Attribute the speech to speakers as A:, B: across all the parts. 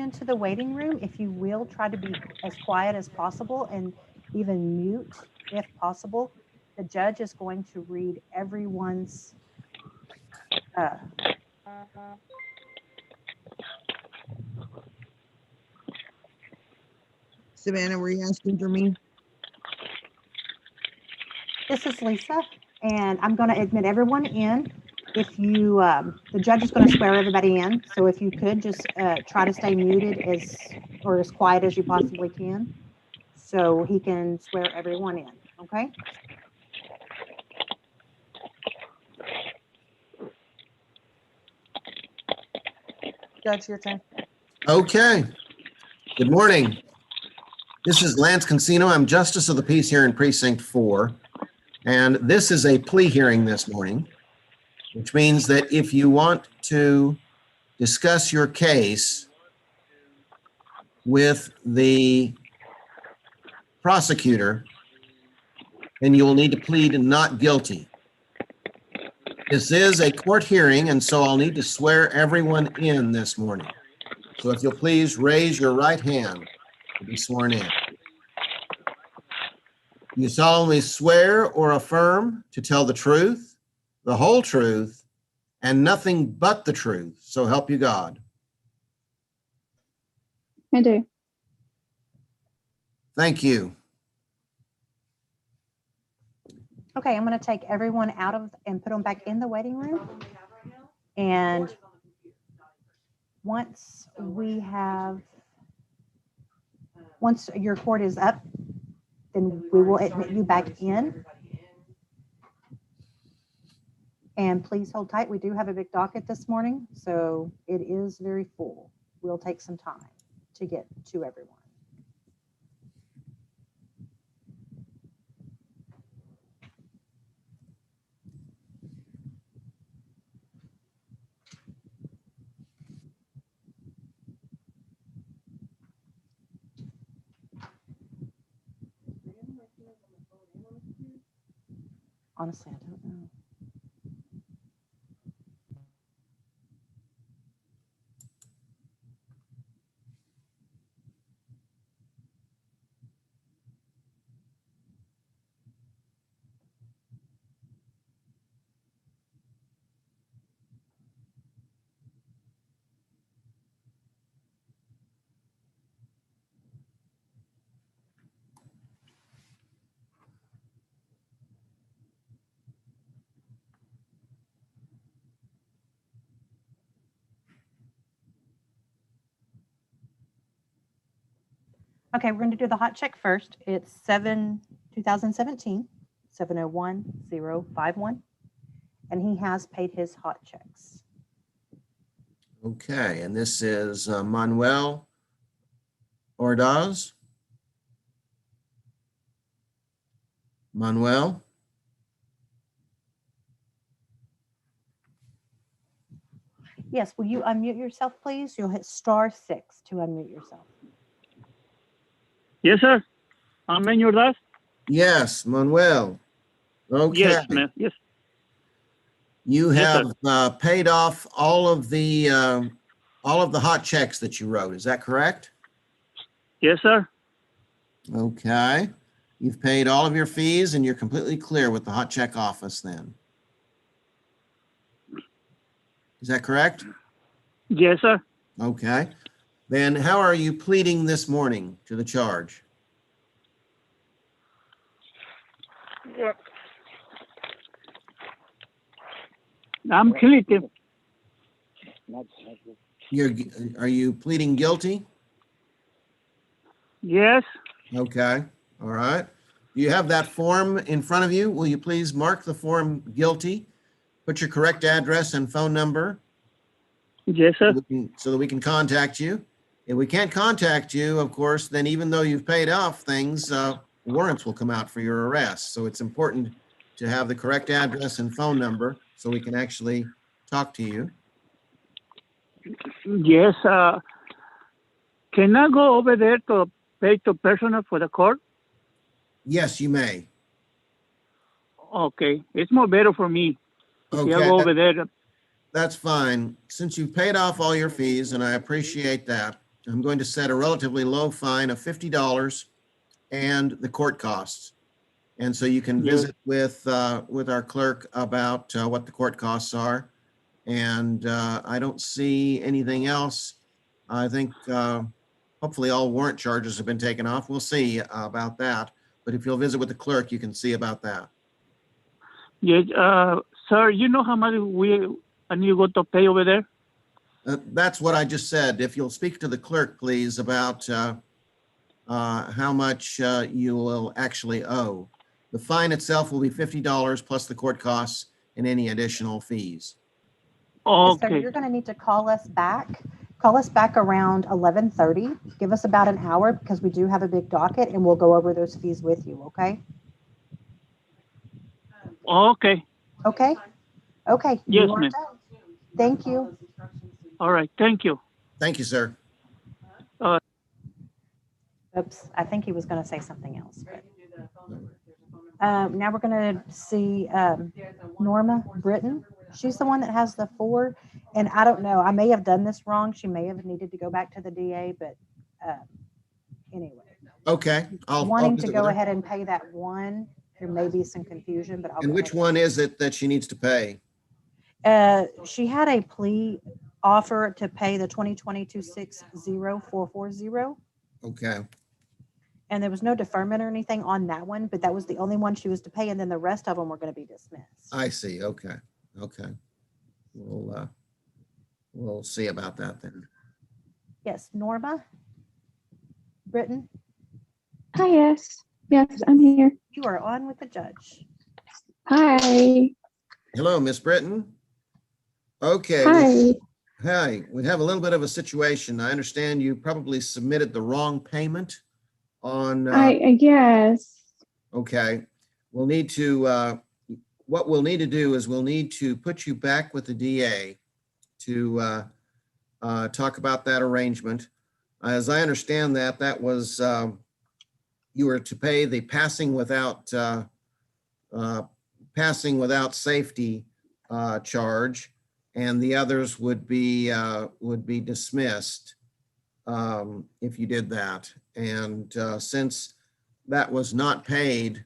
A: into the waiting room, if you will, try to be as quiet as possible and even mute if possible. The judge is going to read everyone's
B: Savannah, were you asking for me?
A: This is Lisa, and I'm going to admit everyone in. If you, the judge is going to swear everybody in, so if you could just try to stay muted or as quiet as you possibly can, so he can swear everyone in. Okay. Judge, your turn.
C: Okay. Good morning. This is Lance Consino. I'm Justice of the Peace here in Precinct 4. And this is a plea hearing this morning, which means that if you want to discuss your case with the prosecutor, then you will need to plead not guilty. This is a court hearing, and so I'll need to swear everyone in this morning. So if you'll please raise your right hand to be sworn in. You solemnly swear or affirm to tell the truth, the whole truth, and nothing but the truth. So help you God.
D: I do.
C: Thank you.
A: Okay, I'm going to take everyone out of and put them back in the waiting room. And once your court is up, then we will admit you back in. And please hold tight. We do have a big docket this morning, so it is very full. We'll take some time to get to everyone. Honestly, I don't know. Okay, we're going to do the hot check first. It's 2017, 701051, and he has paid his hot checks.
C: Okay, and this is Manuel Ordaz. Manuel?
A: Yes, will you unmute yourself, please? You'll hit *6 to unmute yourself.
E: Yes, sir. Amen, your last?
C: Yes, Manuel. Okay.
E: Yes, ma'am. Yes.
C: You
E: Yes,
C: have paid off all of the hot checks that you wrote. Is that correct?
E: Yes, sir.
C: Okay. You've paid all of your fees and you're completely clear with the hot check office then. Is that correct?
E: Yes, sir.
C: Okay. Then how are you pleading this morning to the charge?
E: I'm pleading.
C: Are you pleading guilty?
E: Yes.
C: Okay. All right. You have that form in front of you. Will you please mark the form guilty? Put your correct address and phone number.
E: Yes, sir.
C: So that we can contact you. If we can't contact you, of course, then even though you've paid off things, warrants will come out for your arrest. So it's important to have the correct address and phone number so we can actually talk to you.
E: Yes. Can I go over there to pay to personal for the court?
C: Yes, you may.
E: Okay. It's more better for me.
C: Okay.
E: If I go over there.
C: That's fine. Since you've paid off all your fees, and I appreciate that, I'm going to set a relatively low fine of $50 and the court costs. And so you can
E: Yes.
C: visit with our clerk about what the court costs are. And I don't see anything else. I think hopefully all warrant charges have been taken off. We'll see about that. But if you'll visit with the clerk, you can see about that.
E: Yes, sir, you know how much I need to go to pay over there?
C: That's what I just said. If you'll speak to the clerk, please, about how much you will actually owe. The fine itself will be $50 plus the court costs and any additional fees.
A: Yes, sir,
E: Okay,
A: you're going to need to call us back. Call us back around 11:30. Give us about an hour because we do have a big docket and we'll go over those fees with you, okay?
E: okay,
A: Okay? Okay.
E: Yes,
A: you are
E: ma'am.
A: done. Thank you.
E: all right, thank you.
C: Thank you, sir.
A: Oops, I think he was going to say something else. But, now we're going to see Norma Britton. She's the one that has the 4. And I don't know, I may have done this wrong. She may have needed to go back to the DA, but anyway.
C: Okay. I'll
A: Wanting to
C: visit
A: go
C: with her.
A: ahead and pay that 1, there may be some confusion, but I'll
C: And
A: go
C: which
A: ahead.
C: one is it that she needs to pay?
A: She had a plea offer to pay the 2022-60440.
C: Okay.
A: And there was no deferment or anything on that one, but that was the only one she was to pay. And then the rest of them were going to be dismissed.
C: I see. Okay. Okay. We'll see about that then.
A: Yes, Norma Britton,
D: Hi, yes. Yes, I'm here.
A: you are on with the judge.
D: Hi.
C: Hello, Miss Britton. Okay.
D: Hi.
C: Hi. We have a little bit of a situation. I understand you probably submitted the wrong payment on.
D: I guess.
C: Okay. We'll need to, what we'll need to do is we'll need to put you back with the DA to talk about that arrangement. As I understand that, that was, you were to pay the passing without safety charge, and the others would be dismissed if you did that. And since that was not paid,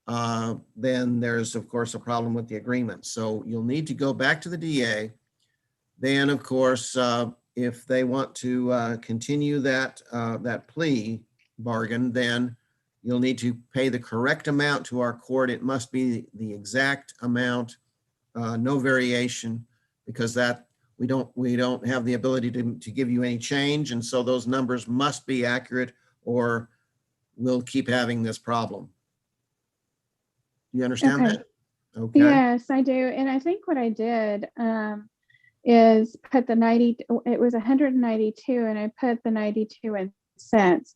C: then there's of course a problem with the agreement. So you'll need to go back to the DA. Then of course, if they want to continue that plea bargain, then you'll need to pay the correct amount to our court. It must be the exact amount, no variation, because that we don't have the ability to give you any change. And so those numbers must be accurate or we'll keep having this problem. You understand
D: Okay.
C: that? Okay.
D: Yes, I do. And I think what I did is put the 90, it was 192 and I put the 92 cents.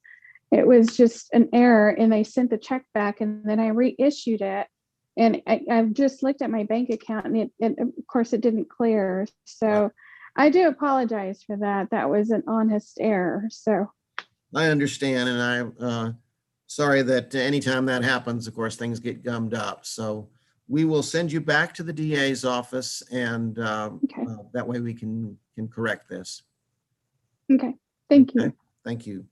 D: It was just an error and they sent the check back and then I reissued it. And I've just looked at my bank account and it of course it didn't clear. So I do apologize for that. That was an honest error. So
C: I understand. And I'm sorry that anytime that happens, of course, things get gummed up. So we will send you back to the DA's office and
D: okay.
C: that way we can correct this.
D: Okay. Thank you.
C: Okay. Thank you.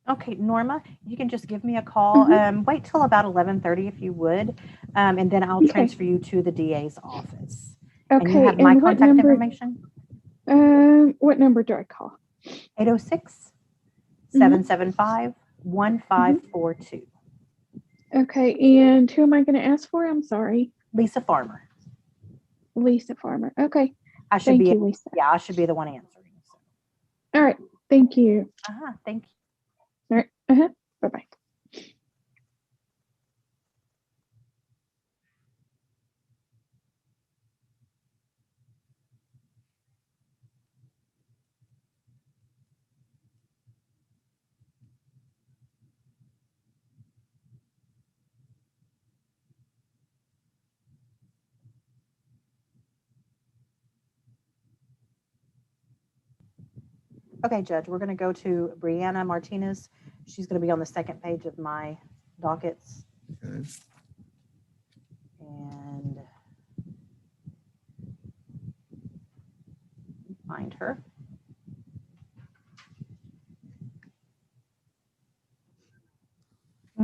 A: Okay, Norma, you can just give me a call. Wait till about 11:30 if you would, and then I'll
D: Okay.
A: transfer you to the DA's office. And you
D: Okay.
A: have my
D: And what
A: contact
D: number?
A: information?
D: What number do I call?
A: 806-775-1542.
D: Okay. And who am I going to ask for? I'm sorry.
A: Lisa Farmer.
D: Lisa Farmer. Okay.
A: I should
D: Thank
A: be,
D: you, Lisa.
A: yeah, I should be the one answering. So.
D: All right. Thank you.
A: Thank you.
D: All right. Bye-bye.
A: Okay, Judge, we're going to go to Brianna Martinez. She's going to be on the second page of my dockets.
C: Okay.
A: And find her.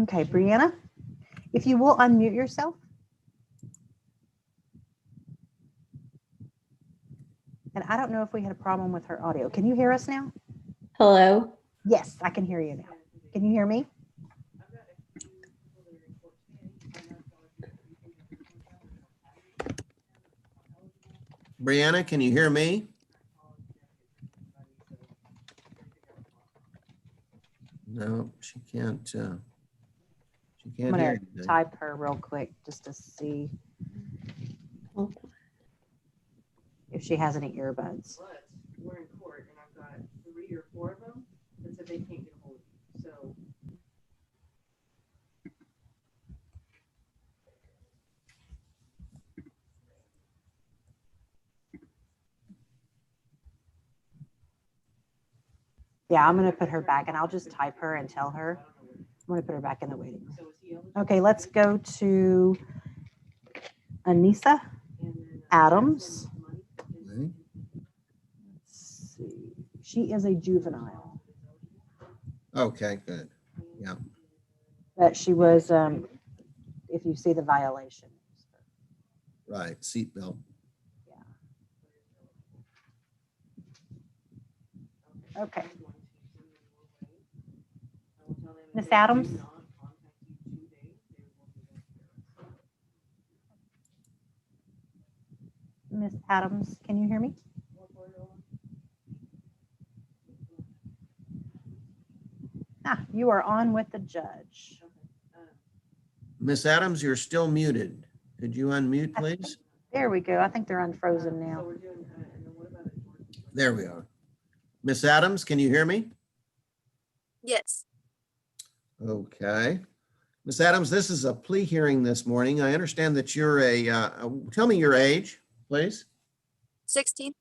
A: Okay, Brianna, if you will unmute yourself. And I don't know if we had a problem with her audio. Can you hear us now?
F: Hello.
A: Yes, I can hear you now. Can you hear me?
C: Brianna, can you hear me? No, she can't. She
A: I'm
C: can't
A: gonna
C: hear anything.
A: type her real quick just to see if she has any earbuds.
G: But we're in court and I've got 3 or 4 of them that said they can't get a hold of you. So
A: Yeah, I'm gonna put her back and I'll just type her and tell her. I'm gonna put her back in the waiting room. Okay, let's go to Anissa Adams.
C: Okay.
A: Let's see. She is a juvenile,
C: Okay, good. Yeah,
A: but she was, if you see the violation.
C: right. Seatbelt.
A: Okay. Miss Adams? Miss Adams, can you hear me? You are on with the judge.
C: Miss Adams, you're still muted. Could you unmute, please?
A: There we go. I think they're unfrozen now.
C: There we are. Miss Adams, can you hear me?
F: Yes.
C: Okay. Miss Adams, this is a plea hearing this morning. I understand that you're tell me your age, please.
F: 16,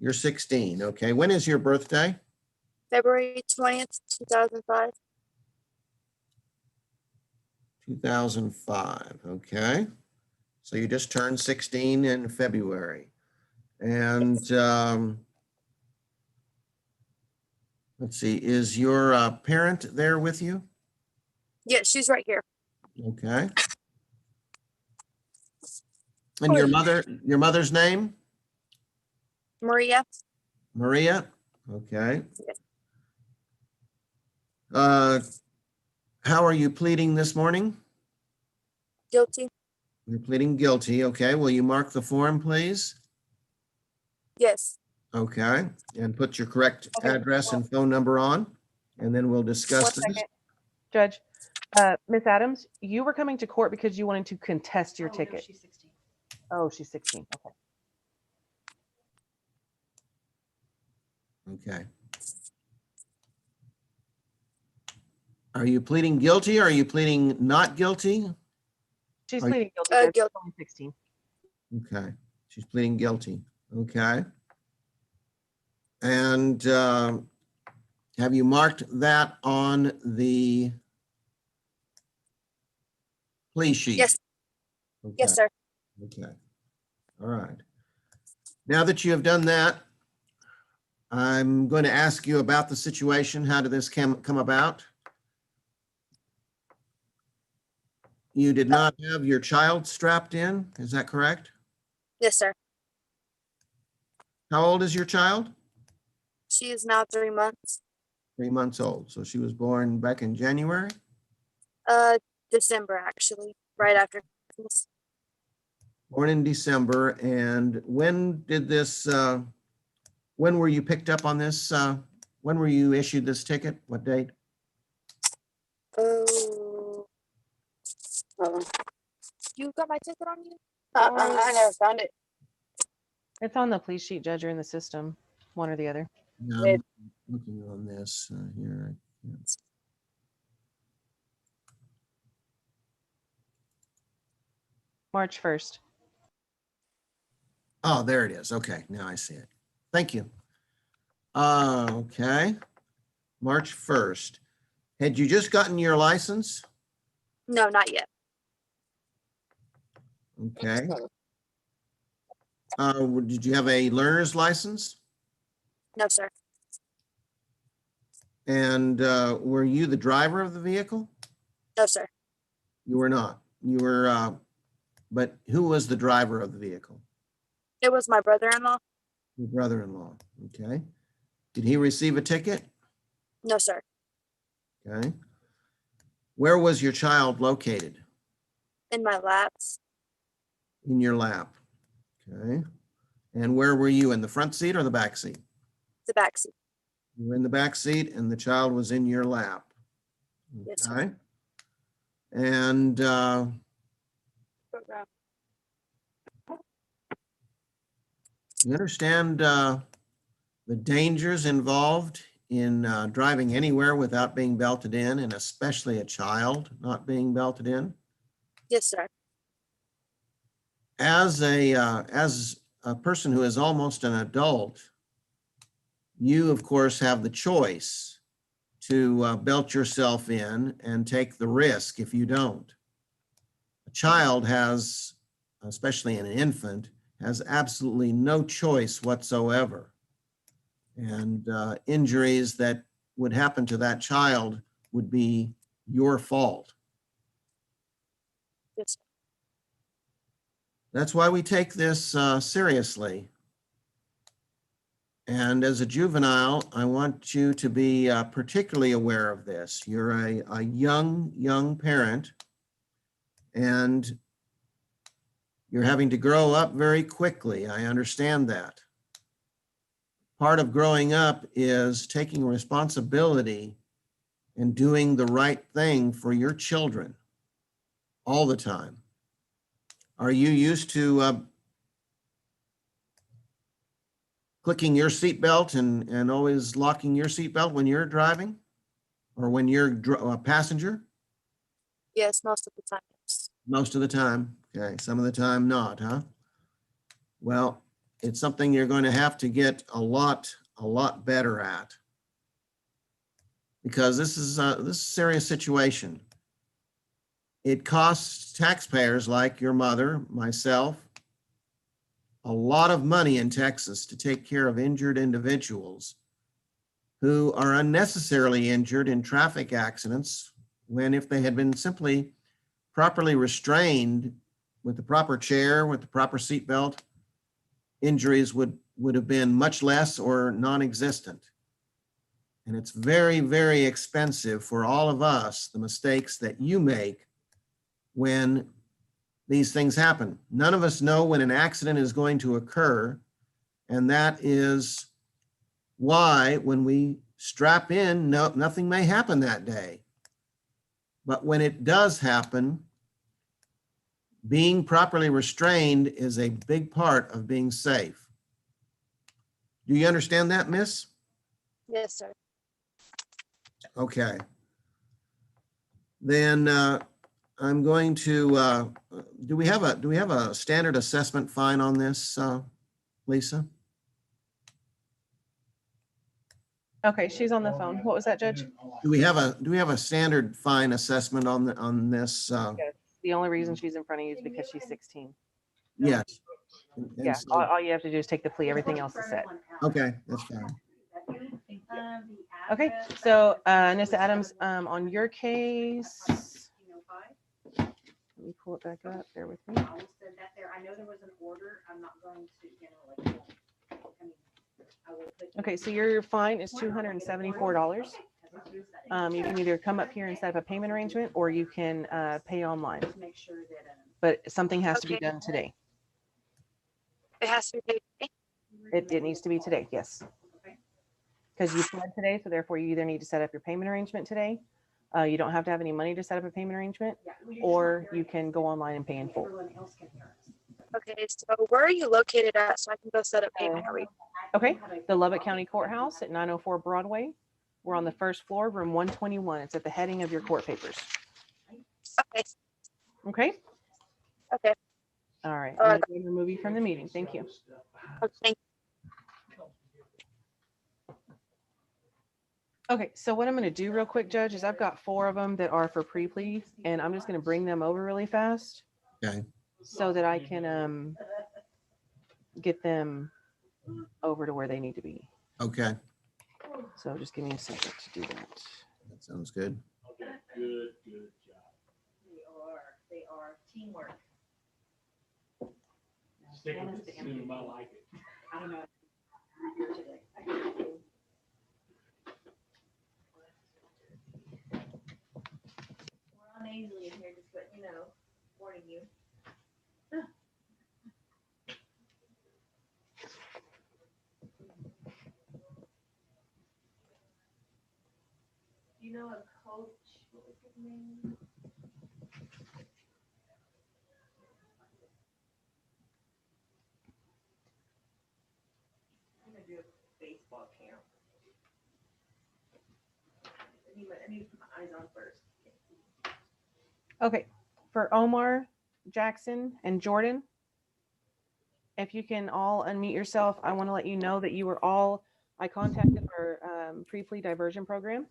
C: You're 16. Okay. When is your birthday?
F: February 20th, 2005.
C: 2005. Okay. So you just turned 16 in February. And let's see, is your parent there with you?
F: Yes, she's right here.
C: Okay. And your mother's name?
F: Maria.
C: Maria? Okay.
F: Yes.
C: How are you pleading this morning?
F: Guilty.
C: You're pleading guilty. Okay. Will you mark the form, please?
F: Yes.
C: Okay. And put your correct
G: Okay.
C: address and phone number on, and then we'll discuss
G: 1
C: this.
G: second. Judge, Miss Adams, you were coming to court because you wanted to contest your ticket.
A: She's 16.
G: Oh, she's 16. Okay.
C: Okay. Are you pleading guilty or are you pleading not guilty?
G: She's
C: Are you-
G: pleading guilty. Judge. She's
F: Guilty.
G: only 16.
C: Okay. She's pleading guilty. Okay. And have you marked that on the plea sheet?
F: Yes.
C: Okay.
F: Yes, sir.
C: Okay. All right. Now that you have done that, I'm going to ask you about the situation. How did this come about? You did not have your child strapped in, is that correct?
F: Yes, sir.
C: How old is your child?
F: She is now 3 months.
C: 3 months old. So she was born back in January?
F: December, actually, right after Christmas.
C: Born in December. And when did this, when were you picked up on this? When were you issued this ticket? What date?
F: Oh. You got my ticket on you? I never found it.
G: It's on the plea sheet, Judge, or in the system, one or the other.
C: No, I'm looking on this here.
G: March 1st.
C: Oh, there it is. Okay, now I see it. Thank you. Okay. March 1st. Had you just gotten your license?
F: No, not yet.
C: Okay. Did you have a learner's license?
F: No, sir.
C: And were you the driver of the vehicle?
F: No, No, sir.
C: You were not. You were, but who was the driver of the vehicle?
F: It was my brother-in-law.
C: Your brother-in-law. Okay. Did he receive a ticket?
F: No, sir.
C: Okay. Where was your child located?
F: In my laps.
C: In your lap. Okay. And where were you, in the front seat or the back seat?
F: The backseat.
C: You were in the back seat and the child was in your lap.
F: Yes, sir.
C: Okay. And you understand the dangers involved in driving anywhere without being belted in, and especially a child not being belted in?
F: Yes, sir.
C: As a person who is almost an adult, you of course have the choice to belt yourself in and take the risk if you don't. A child has, especially an infant, has absolutely no choice whatsoever. And injuries that would happen to that child would be your fault.
F: Yes, sir.
C: That's why we take this seriously. And as a juvenile, I want you to be particularly aware of this. You're a young parent, and you're having to grow up very quickly. I understand that. Part of growing up is taking responsibility and doing the right thing for your children all the time. Are you used to clicking your seatbelt and always locking your seatbelt when you're driving or when you're a passenger?
F: Yes, most of the time. Yes.
C: Most of the time. Okay, some of the time not, huh? Well, it's something you're going to have to get a lot better at, because this is a serious situation. It costs taxpayers like your mother, myself, a lot of money in Texas to take care of injured individuals who are unnecessarily injured in traffic accidents, when if they had been simply properly restrained with the proper chair, with the proper seatbelt, injuries would have been much less or non-existent. And it's very, very expensive for all of us, the mistakes that you make when these things happen. None of us know when an accident is going to occur. And that is why when we strap in, nothing may happen that day. But when it does happen, being properly restrained is a big part of being safe. Do you understand that, miss?
F: Yes, sir.
C: Okay. Then I'm going to, do we have a standard assessment fine on this, Lisa?
G: Okay, she's on the phone. What was that, Judge?
C: Do we have a standard fine assessment on this?
G: Yes. The only reason she's in front of you is because she's 16.
C: Yes. And
G: Yeah,
C: so-
G: all you have to do is take the plea. Everything else is set.
C: Okay, that's fine.
G: Okay, so Nissa Adams, on your case, let me pull it back up. Bear with me.
A: I know there was an order. I'm not going to,
G: Okay, so your fine is $274. You can either come up here and set up a payment arrangement, or you can pay online. But something has to be
F: Okay.
G: done today.
F: It has to be paid.
G: It needs to be today, yes. Because you fled today, so therefore you either need to set up your payment arrangement today. You don't have to have any money to set up a payment arrangement, or you can go online and pay in full.
F: Okay, so where are you located at so I can go set up payment arrangement?
G: Okay, the Lubbock County Courthouse at 904 Broadway. We're on the first floor, room 121. It's at the heading of your court papers.
F: Okay.
G: Okay?
F: Okay.
G: All right. I'm going to remove you from the meeting. Thank you.
F: Okay.
G: Okay, so what I'm going to do real quick, Judge, is I've got 4 of them that are for pre-plea, and I'm just going to bring them over really fast.
C: Okay.
G: So that I can get them over to where they need to be.
C: Okay,
G: So just give me a second to do that.
C: that sounds good.
A: Teamwork.
H: Stick with the Zoom, I like it.
A: I don't know. We're on easily in here, just letting you know, warning you. You know a coach, what was his name? I'm gonna do a baseball camp. I need to put my eyes on first.
G: Okay, for Omar, Jackson, and Jordan, if you can all unmute yourself, I want to let you know that you were all, I contacted our pre-plea diversion program.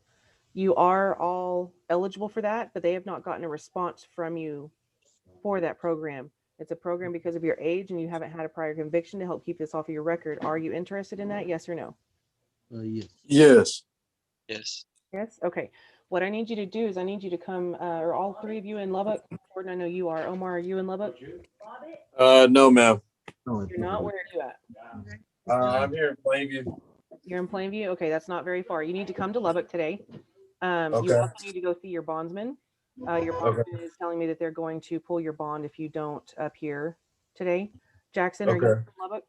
G: You are all eligible for that, but they have not gotten a response from you for that program. It's a program because of your age and you haven't had a prior conviction to help keep this off of your record. Are you interested in that? Yes or no?
I: Yes.
J: Yes.
I: Yes.
G: Yes. Okay. What I need you to do is I need you to come, or all three of you in Lubbock. Gordon, I know you are. Omar, are you in Lubbock?
J: No, ma'am.
G: You're not. Where are you at?
J: I'm here in Plainview.
G: You're in Plainview. Okay, that's not very far. You need to come to Lubbock today. You
J: Okay.
G: also need to go see your bondsman. Your bondsman is telling me that they're going to pull your bond if you don't appear today. Jackson, are you
J: Okay.
G: from Lubbock?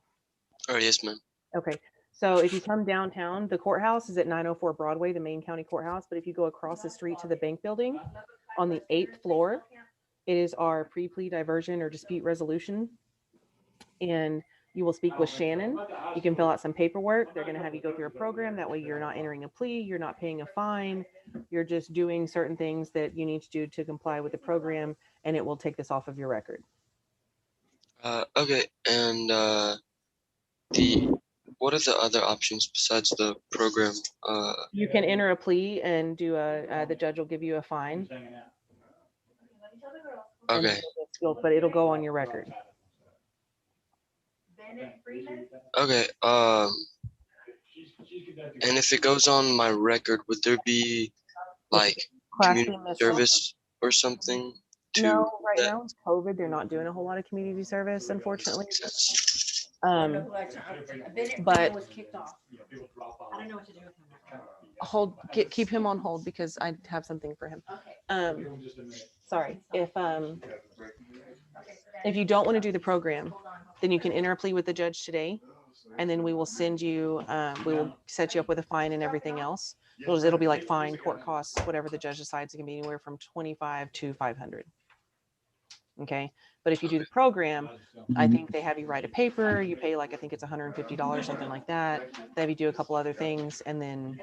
I: Oh, yes, ma'am.
G: Okay. So if you come downtown, the courthouse is at 904 Broadway, the main county courthouse. But if you go across the street to the bank building on the 8th floor, it is our pre-plea diversion or dispute resolution. And you will speak with Shannon. You can fill out some paperwork. They're going to have you go through a program. That way you're not entering a plea. You're not paying a fine. You're just doing certain things that you need to do to comply with the program. And it will take this off of your record.
I: Okay. And what are the other options besides the program?
G: You can enter a plea and do the judge will give you a fine. And
I: Okay.
G: but it'll go on your record.
I: Okay. And if it goes on my record, would there be like
G: Class B
I: community
G: misdemeanor.
I: service or something to
G: No, right
I: that?
G: now it's COVID. They're not doing a whole lot of community service, unfortunately.
I: Makes sense.
G: But
A: Was kicked off. I don't know what to do with him.
G: keep him on hold because I have something for him. Sorry. If you don't want to do the program, then you can enter a plea with the judge today, and then we will send you. We will set you up with a fine and everything else. It'll be like fine, court costs, whatever the judge decides. It can be anywhere from $25 to $500. Okay. But if you do the program, I think they have you write a paper. You pay like, I think it's $150, something like that. They have you do a couple other things, and then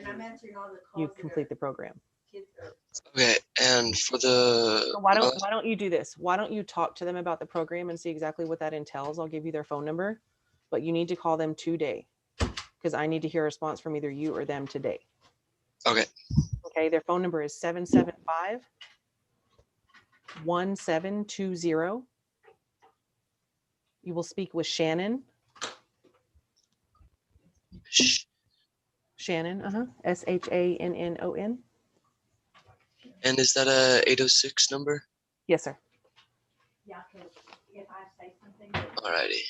G: you complete the program.
I: Okay. And for the
G: So why don't you do this? Why don't you talk to them about the program and see exactly what that entails? I'll give you their phone number, but you need to call them today because I need to hear a response from either you or them today.
I: okay.
G: Okay. Their phone number is 775-1720. You will speak with Shannon. Shannon, SHANNON.
I: And is that a 806 number?
G: Yes, sir.
A: Yeah, because if I say something.
I: Alrighty.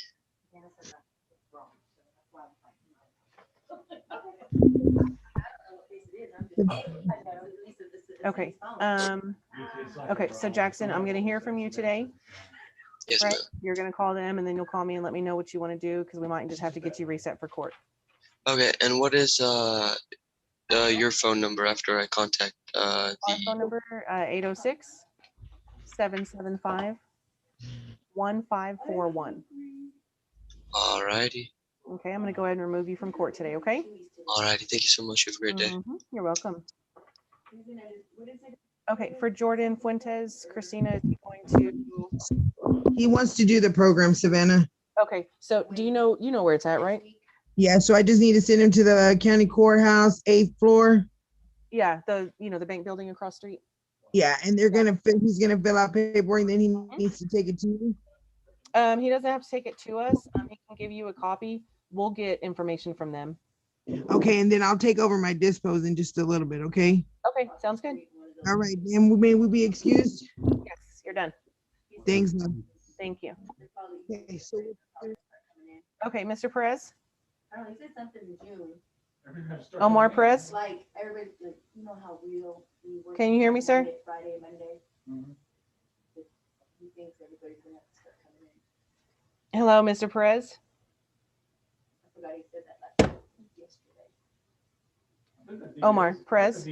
G: Okay. Okay. So Jackson, I'm going to hear from you today.
I: Yes,
G: Right?
I: ma'am.
G: You're going to call them and then you'll call me and let me know what you want to do because we might just have to get you reset for court.
I: Okay. And what is your phone number after I contact
G: Our phone number 806-775-1541.
I: Alrighty.
G: Okay, I'm going to go ahead and remove you from court today, okay?
I: Alrighty. Thank you so much. You have a great day.
G: You're welcome. Okay, for Jordan Fuentes, Christina is going to.
B: He wants to do the program, Savannah.
G: Okay, so do you know where it's at, right?
B: Yeah, so I just need to send him to the county courthouse, 8th floor.
G: Yeah, the bank building across the street.
B: Yeah, and he's gonna fill out paperwork, then he needs to take it to you.
G: He doesn't have to take it to us. He can give you a copy. We'll get information from them.
B: Okay, and then I'll take over my dispose in just a little bit, okay?
G: Okay, sounds good.
B: All right, then may we be excused?
G: Yes, you're done.
B: Thanks. ma'am.
G: Thank you.
B: Okay, so
G: Okay, Mr. Perez,
K: I don't know, he said something in June,
G: Omar Perez,
K: like everybody, like, you know how we work.
G: Can you hear me, sir?
K: Friday, Monday.
H: Mhm.
K: He thinks everybody's gonna have to start coming in.
G: hello, Mr. Perez.
K: I forgot he said that yesterday.
G: Omar Perez,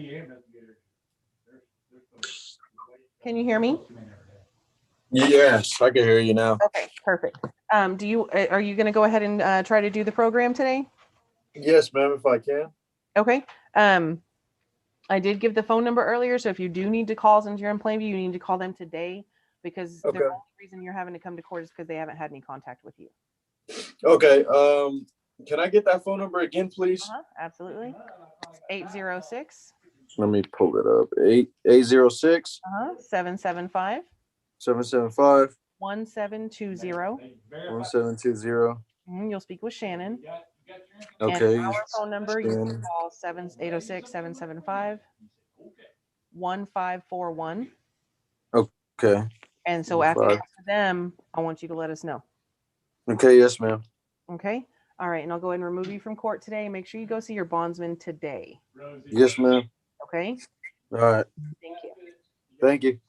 G: can you hear me?
J: Yes, I can hear you now.
G: Okay, perfect. Are you gonna go ahead and try to do the program today?
J: Yes, ma'am, if I can.
G: Okay. I did give the phone number earlier, so if you do need to call since you're in Plainview, you need to call them today because the
J: Okay.
G: only reason you're having to come to court is because they haven't had any contact with you.
J: Okay, can I get that phone number again, please?
G: Absolutely. 806
J: Let me pull it up. 806
G: 775
J: 775
G: 1720.
J: 1720.
G: You'll speak with Shannon.
J: Okay.
G: And our phone number, you can
J: Shannon.
G: call 806 775 1541.
J: Okay.
G: And so after you talk to them, I want you to let us know.
J: Okay, yes, ma'am.
G: Okay. All right. And I'll go ahead and remove you from court today. Make sure you go see your bondsman today.
J: Yes, ma'am.
G: Okay.
J: All right.
G: Thank you.
J: Thank you.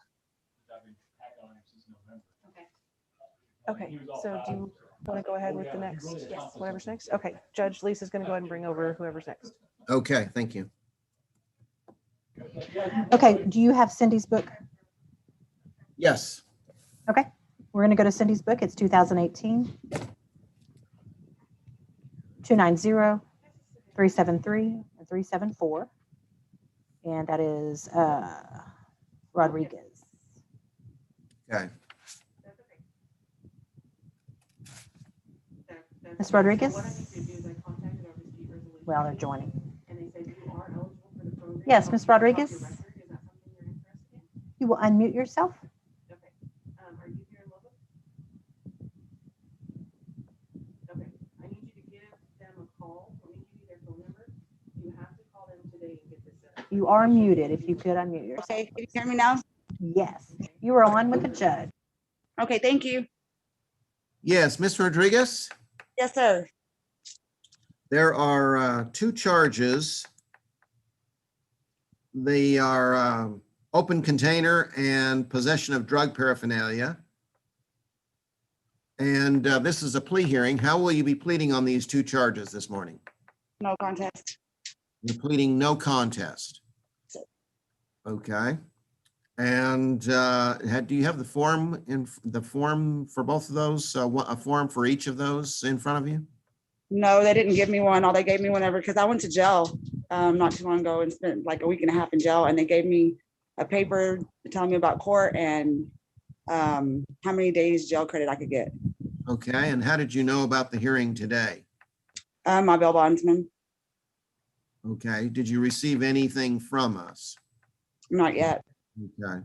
G: Okay. So do you want to go ahead with the next? Yes. Whatever's next. Okay. Judge Lisa's going to go ahead and bring over whoever's next.
C: Okay, thank you.
A: Okay, do you have Cindy's book?
C: Yes.
A: Okay, we're going to go to Cindy's book. It's 2018 290 373 and 374, and that is Rodriguez.
C: Okay.
A: Ms. Rodriguez? Well, they're joining. Yes, Ms. Rodriguez? You will unmute yourself. You are muted. If you could unmute yourself.
L: Okay, can you hear me now?
A: Yes, you are on with the judge.
L: Okay, thank you.
C: Yes, Ms. Rodriguez,
L: Yes, sir.
C: there are two charges. They are open container and possession of drug paraphernalia. And this is a plea hearing. How will you be pleading on these two charges this morning?
L: No contest.
C: You're pleading no contest. Okay. And do you have the form for both of those? A form for each of those in front of you?
L: No, they didn't give me one. All they gave me whenever, because I went to jail not too long ago and spent like a week and a half in jail, and they gave me a paper telling me about court and how many days jail credit I could get.
C: Okay. And how did you know about the hearing today?
L: My bail bondsman.
C: Okay. Did you receive anything from us?
L: Not yet.
C: Okay.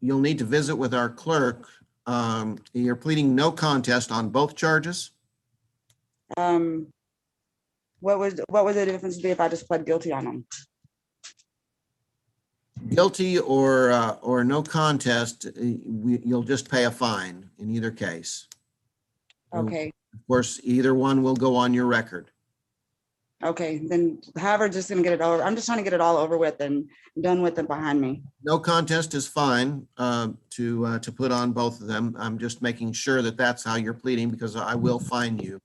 C: You'll need to visit with our clerk. You're pleading no contest on both charges?
L: What would the difference be if I just pled guilty on them?
C: Guilty or no contest, you'll just pay a fine in either case.
L: Okay.
C: Of course, either one will go on your record.
L: Okay, then however, just gonna get it over. I'm just trying to get it all over with and done with and behind me.
C: No contest is fine to put on both of them. I'm just making sure that that's how you're pleading because I will fine you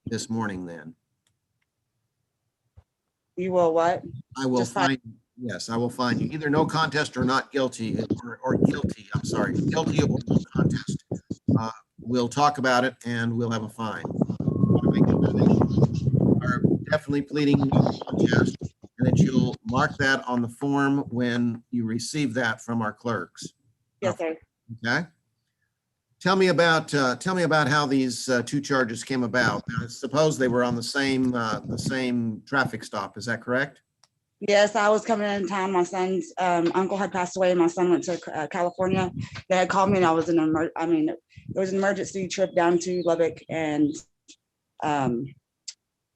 C: this morning then.
L: You will what?
C: I will
L: Just fine.
C: fine, yes, I will fine you. Either no contest or not guilty or guilty, I'm sorry, guilty or no contest. We'll talk about it and we'll have a fine. Are definitely pleading no contest, and that you'll mark that on the form when you receive that from our clerks.
L: Yes, sir.
C: Okay. Tell me about how these two charges came about. I suppose they were on the same traffic stop. Is that correct?
L: Yes, I was coming in town. My son's uncle had passed away, and my son went to California. They had called me, and I was it was an emergency trip down to Lubbock, and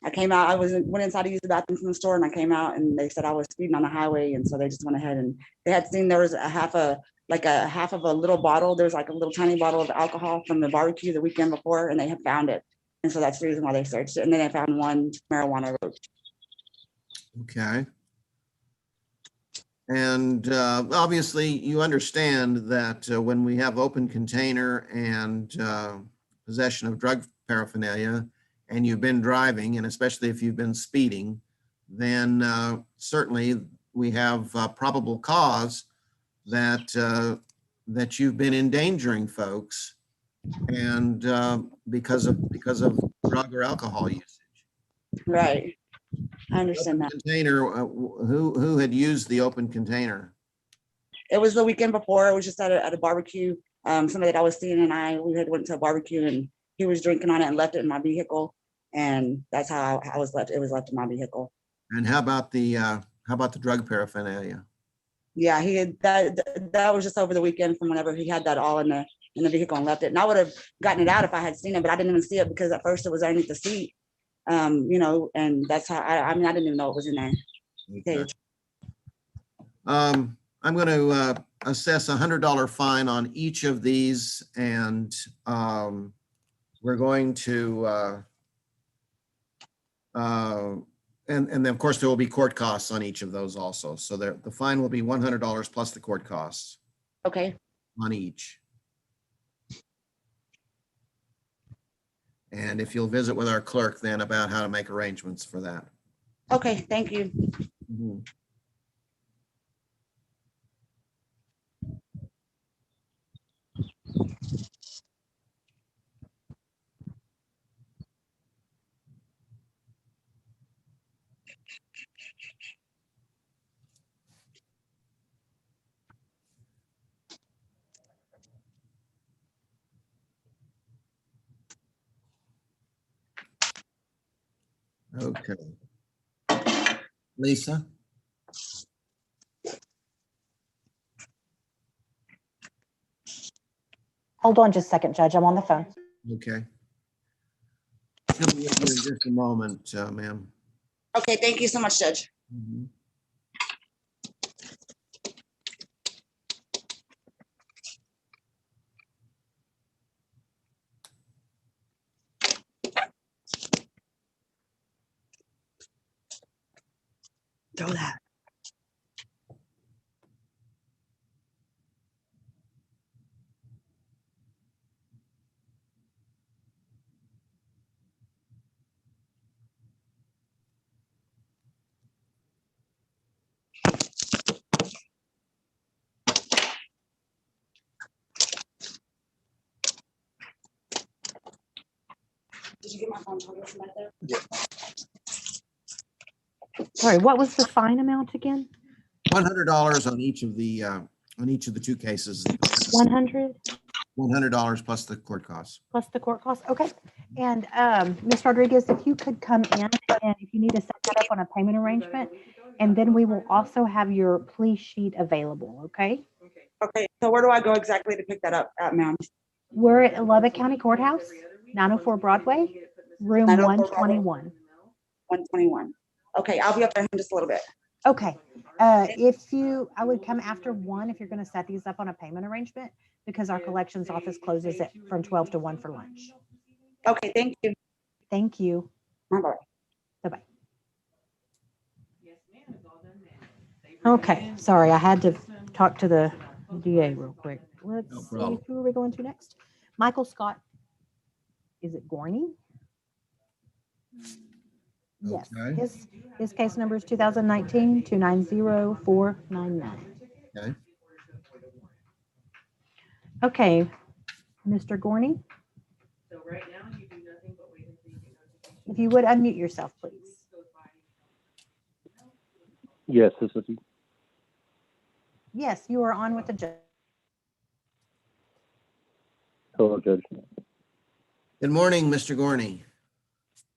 L: I came out, went inside to use the bathroom from the store, and I came out and they said I was speeding on the highway. And so they just went ahead, and they had seen there was a half of a little bottle. There was like a little tiny bottle of alcohol from the barbecue the weekend before, and they had found it. And so that's the reason why they searched it. And then they found one marijuana roach.
C: Okay. And obviously, you understand that when we have open container and possession of drug paraphernalia, and you've been driving, and especially if you've been speeding, then certainly we have probable cause that that you've been endangering folks, and because of drug or alcohol usage.
L: Right. I understand that.
C: Container. Who had used the open container?
L: It was the weekend before. It was just at a barbecue. Somebody that I was seeing and we had went to a barbecue, and he was drinking on it and left it in my vehicle. And that's how I was left. It was left in my vehicle.
C: And how about the drug paraphernalia?
L: Yeah, he had that was just over the weekend from whenever he had that all in the vehicle and left it. And I would have gotten it out if I had seen it, but I didn't even see it because at first it was underneath the seat. And that's how I didn't even know it was in there.
C: Okay. I'm going to assess $100 fine on each of these, and we're going to and then of course there will be court costs on each of those also. So the fine will be $100 plus the court costs.
L: Okay.
C: On each. And if you'll visit with our clerk then about how to make arrangements for that.
L: Okay, thank you.
C: Mhm. Okay. Lisa?
A: Hold on just a second, Judge. I'm on the phone.
C: Okay. She'll be with you in just a moment, ma'am.
L: Okay, thank you so much, Judge.
C: Mhm.
L: Throw that. Did you get my phone charger from right there?
C: Yeah.
A: Sorry, what was the fine amount again?
C: $100 on each of the two cases.
A: 100
C: $100 plus the court costs.
A: plus the court costs. Okay. And Ms. Rodriguez, if you could come in, and if you need to set that up on a payment arrangement, and then we will also have your plea sheet available. Okay.
L: Okay, so where do I go exactly to pick that up at, ma'am?
A: We're at Lubbock County Courthouse, 904 Broadway, room
L: 904 Broadway?
A: 121.
L: 121. Okay, I'll be up there in just a little bit.
A: Okay. I would come after 1 if you're going to set these up on a payment arrangement, because our collections office closes from 12 to 1 for lunch.
L: Okay, thank you.
A: Thank you.
L: Bye-bye.
A: Bye-bye. Okay, sorry, I had to talk to the DA real quick. Let's
C: No
A: see,
C: problem.
A: who are we going to next? Michael Scott. Is it Gorney? Yes,
C: Okay.
A: his case number is 2019-290499.
C: Okay.
A: Okay, Mr. Gorney,
G: So right now you do nothing but wait until you get notification.
A: if you would unmute yourself, please.
M: Yes, this is.
A: Yes, you are on with the judge.
M: Hello, Judge.
C: Good morning, Mr. Gorney.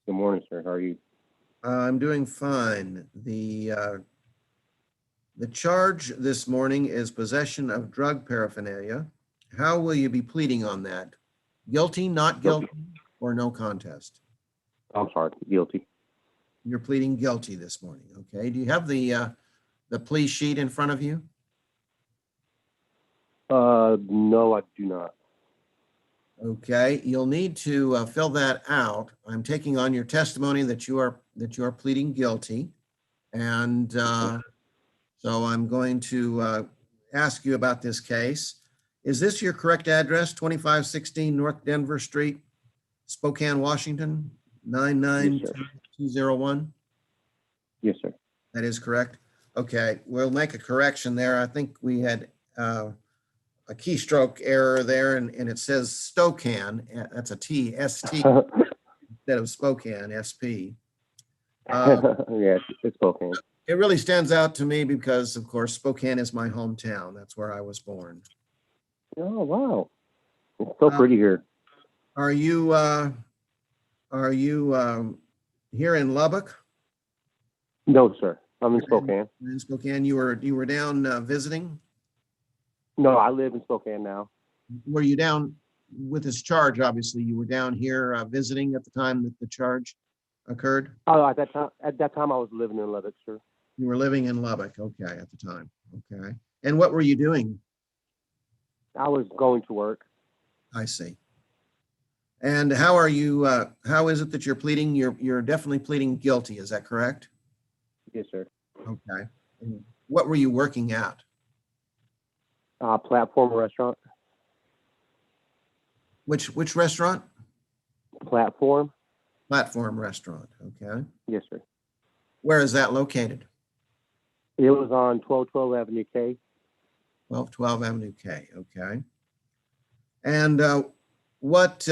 M: Good morning, sir. How are you?
C: I'm doing fine. The charge this morning is possession of drug paraphernalia. How will you be pleading on that? Guilty, not guilty, or no contest?
M: I'm sorry, guilty.
C: you're pleading guilty this morning, okay? Do you have the plea sheet in front of you?
M: No, I do not.
C: Okay, you'll need to fill that out. I'm taking on your testimony that you are pleading guilty. And so I'm going to ask you about this case. Is this your correct address, 2516 North Denver Street, Spokane, Washington, 99201?
M: Yes, sir.
C: That is correct. Okay, we'll make a correction there. I think we had a keystroke error there, and it says Stokan. That's a T, S-T, instead of Spokane, S-P.
M: Yeah, it's Spokane.
C: It really stands out to me because, of course, Spokane is my hometown. That's where I was born.
M: Oh, wow. It's so pretty here.
C: Are you here in Lubbock?
M: No, sir. I'm in Spokane.
C: In Spokane, you were down visiting?
M: No, I live in Spokane now.
C: Were you down with this charge? Obviously, you were down here visiting at the time that the charge occurred?
M: Oh, at that time I was living in Lubbock, sir.
C: You were living in Lubbock, okay, at the time. Okay. And what were you doing?
M: I was going to work.
C: I see. And how are you, how is it that you're pleading? You're definitely pleading guilty, is that correct?
M: Yes, sir.
C: Okay. And what were you working at?
M: Platform restaurant.
C: Which restaurant?
M: Platform.
C: Platform restaurant, okay.
M: Yes, sir.
C: Where is that located?
M: It was on 1212 Avenue K.
C: 1212 Avenue K, okay. And what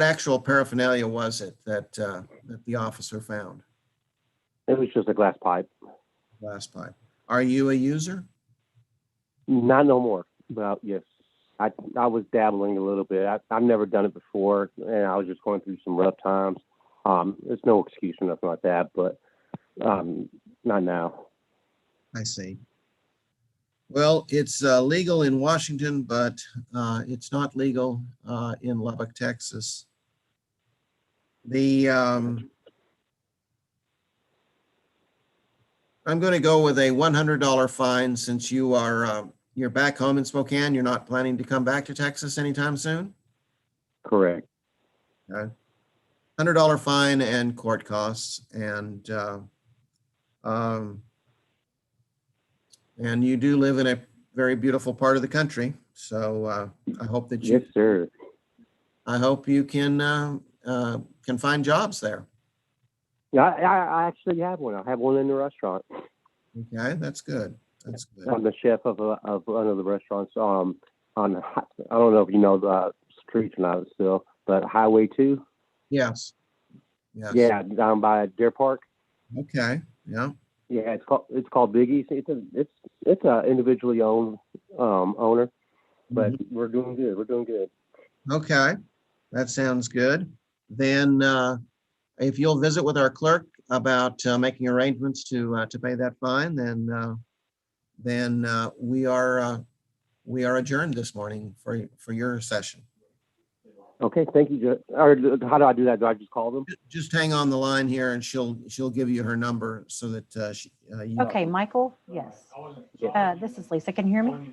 C: actual paraphernalia was it that the officer found?
M: It was just a glass pipe.
C: Glass pipe. Are you a user?
M: Not no more. Well, yes. I was dabbling a little bit. I've never done it before, and I was just going through some rough times. There's no excuse or nothing like that, but not now.
C: I see. Well, it's legal in Washington, but it's not legal in Lubbock, Texas. I'm going to go with a $100 fine since you're back home in Spokane. You're not planning to come back to Texas anytime soon?
M: Correct.
C: Okay. $100 fine and court costs, and you do live in a very beautiful part of the country. So I hope that you.
M: Yes, sir.
C: I hope you can find jobs there.
M: Yeah, I actually have one. I have one in the restaurant.
C: Okay, that's good. That's good.
M: I'm the chef of one of the restaurants. On I don't know if you know the streets or not still, but Highway 2.
C: Yes. Yes.
M: Yeah, down by Deer Park.
C: Okay. Yeah.
M: Yeah, it's called Biggie's. It's a individually owned owner, but we're doing good. We're doing good.
C: Okay, that sounds good. Then if you'll visit with our clerk about making arrangements to pay that fine, then we are adjourned this morning for your session.
M: Okay, thank you, Judge. Or how do I do that? Do I just call them?
C: Just hang on the line here, and she'll give you her number so that you.
A: Okay, Michael, yes. This is Lisa. Can you hear me?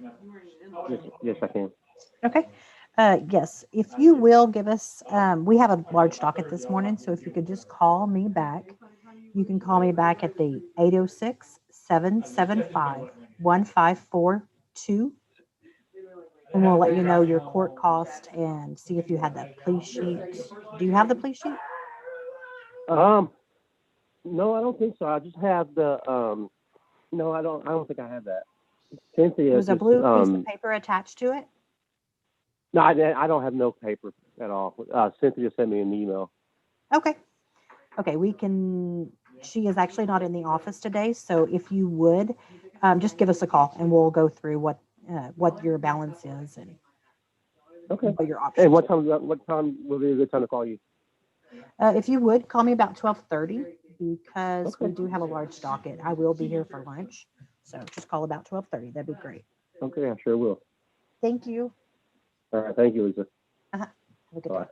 M: Yes, I can.
A: Okay. Yes, if you will give us, we have a large docket this morning, so if you could just call me back, you can call me back at the 806-775-1542. And we'll let you know your court cost and see if you had that plea sheet. Do you have the plea sheet?
M: No, I don't think so. I just have the, no, I don't think I have that. Cynthia.
A: Was a blue piece of paper attached to it?
M: No, I don't have no paper at all. Cynthia sent me an email.
A: Okay. Okay, she is actually not in the office today, so if you would, just give us a call and we'll go through what your balance is and
M: okay.
A: What your options.
M: And what time will be a good time to call you?
A: If you would, call me about 12:30 because we do have a large docket. I will be here for lunch, so just call about 12:30. That'd be great.
M: Okay, I sure will.
A: Thank you.
M: All right, thank you, Lisa.
A: Have a good
M: Bye.
A: day.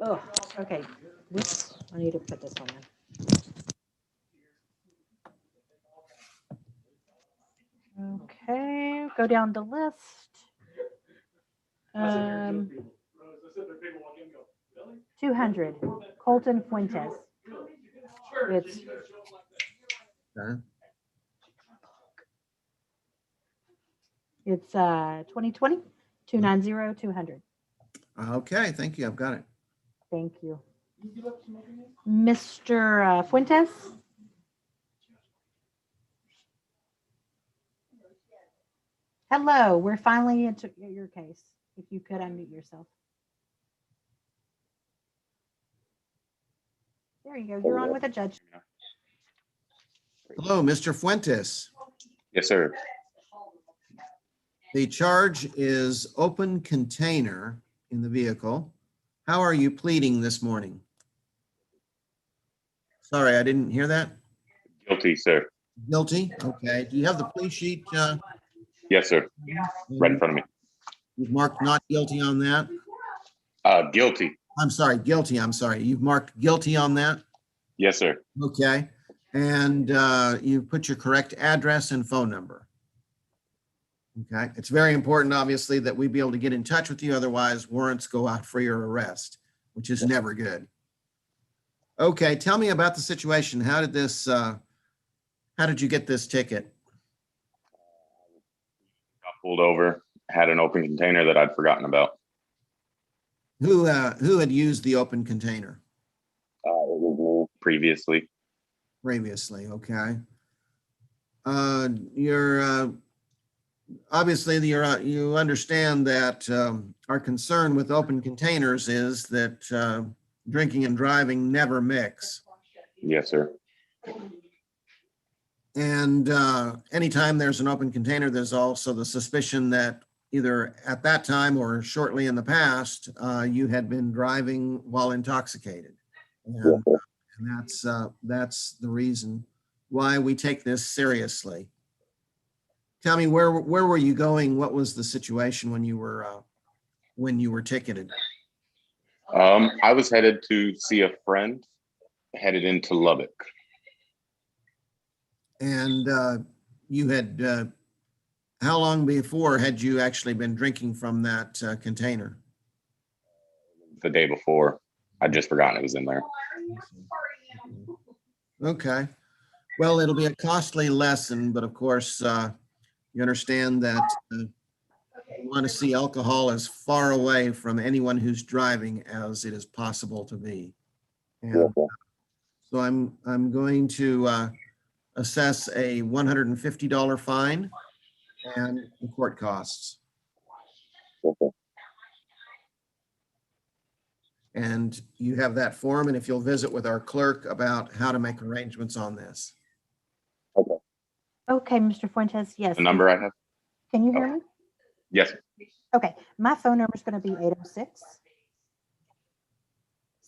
A: Oh, okay. Whoops, I need to put this on there. Okay, go down the list. 200, Colton Fuentes. It's
C: Okay.
A: it's 2020 290 200.
C: Okay, thank you. I've got it.
A: Thank you. Mr. Fuentes? Hello, we're finally into your case. If you could unmute yourself. There you go. You're on with a judge.
C: Hello, Mr. Fuentes.
N: Yes, sir.
C: The charge is open container in the vehicle. How are you pleading this morning? Sorry, I didn't hear that.
N: Guilty, sir.
C: Guilty? Okay. Do you have the plea sheet?
N: Yes, sir. Right in front of me.
C: You've marked not guilty on that?
N: Guilty.
C: I'm sorry, guilty. I'm sorry. You've marked guilty on that?
N: Yes, sir.
C: Okay. And you put your correct address and phone number. Okay. It's very important, obviously, that we be able to get in touch with you. Otherwise, warrants go out for your arrest, which is never good. Okay. Tell me about the situation. How did you get this ticket?
N: Got pulled over, had an open container that I'd forgotten about.
C: Who had used the open container?
N: It was me previously.
C: Previously, okay. You're obviously you understand that our concern with open containers is that drinking and driving never mix.
N: Yes, sir.
C: And anytime there's an open container, there's also the suspicion that either at that time or shortly in the past, you had been driving while intoxicated. And, that's the reason why we take this seriously. Tell me, where were you going? What was the situation when you were ticketed?
N: I was headed to see a friend, headed into Lubbock.
C: And you had, how long before had you actually been drinking from that container?
N: The day before. I'd just forgotten it was in there.
C: Okay. Well, it'll be a costly lesson, but of course, you understand that you want to see alcohol as far away from anyone who's driving as it is possible to be. And so I'm going to assess a $150 fine and the court costs. And you have that form, and if you'll visit with our clerk about how to make arrangements on this.
A: Okay, Mr. Fuentes, yes.
N: The number I have?
A: Can you hear me?
N: Yes.
A: Okay, my phone number is going to be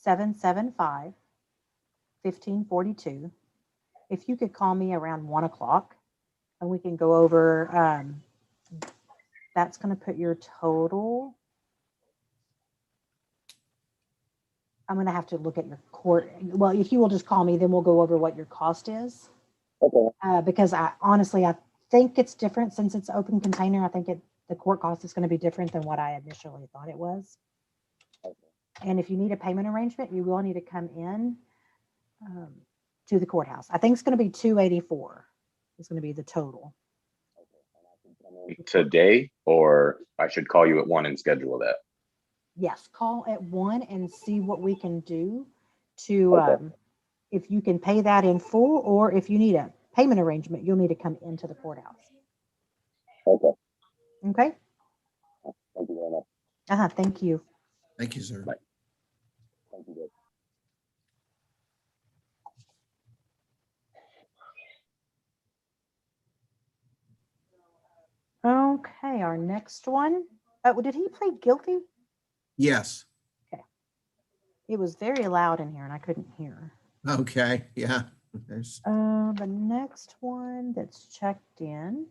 A: 806-775-1542. If you could call me around 1 o'clock and we can go over, that's going to put your total. I'm going to have to look at your court. Well, if you will just call me, then we'll go over what your cost is.
N: Okay.
A: Because I think it's different since it's open container. I think the court cost is going to be different than what I initially thought it was. And if you need a payment arrangement, you will need to come in to the courthouse. I think it's going to be $284. It's going to be the total.
N: Today, or I should call you at 1 and schedule that?
A: Yes, call at 1 and see what we can do to, if you can pay that in full, or if you need a payment arrangement, you'll need to come into the courthouse.
N: Okay.
A: Okay?
N: Thank you very much.
A: Thank you.
C: Thank you, sir.
N: Bye. Thank you,
A: Okay, our next one. Oh, did he plead guilty?
C: Yes.
A: Okay. It was very loud in here and I couldn't hear.
C: Okay. Yeah.
A: The next one that's checked in.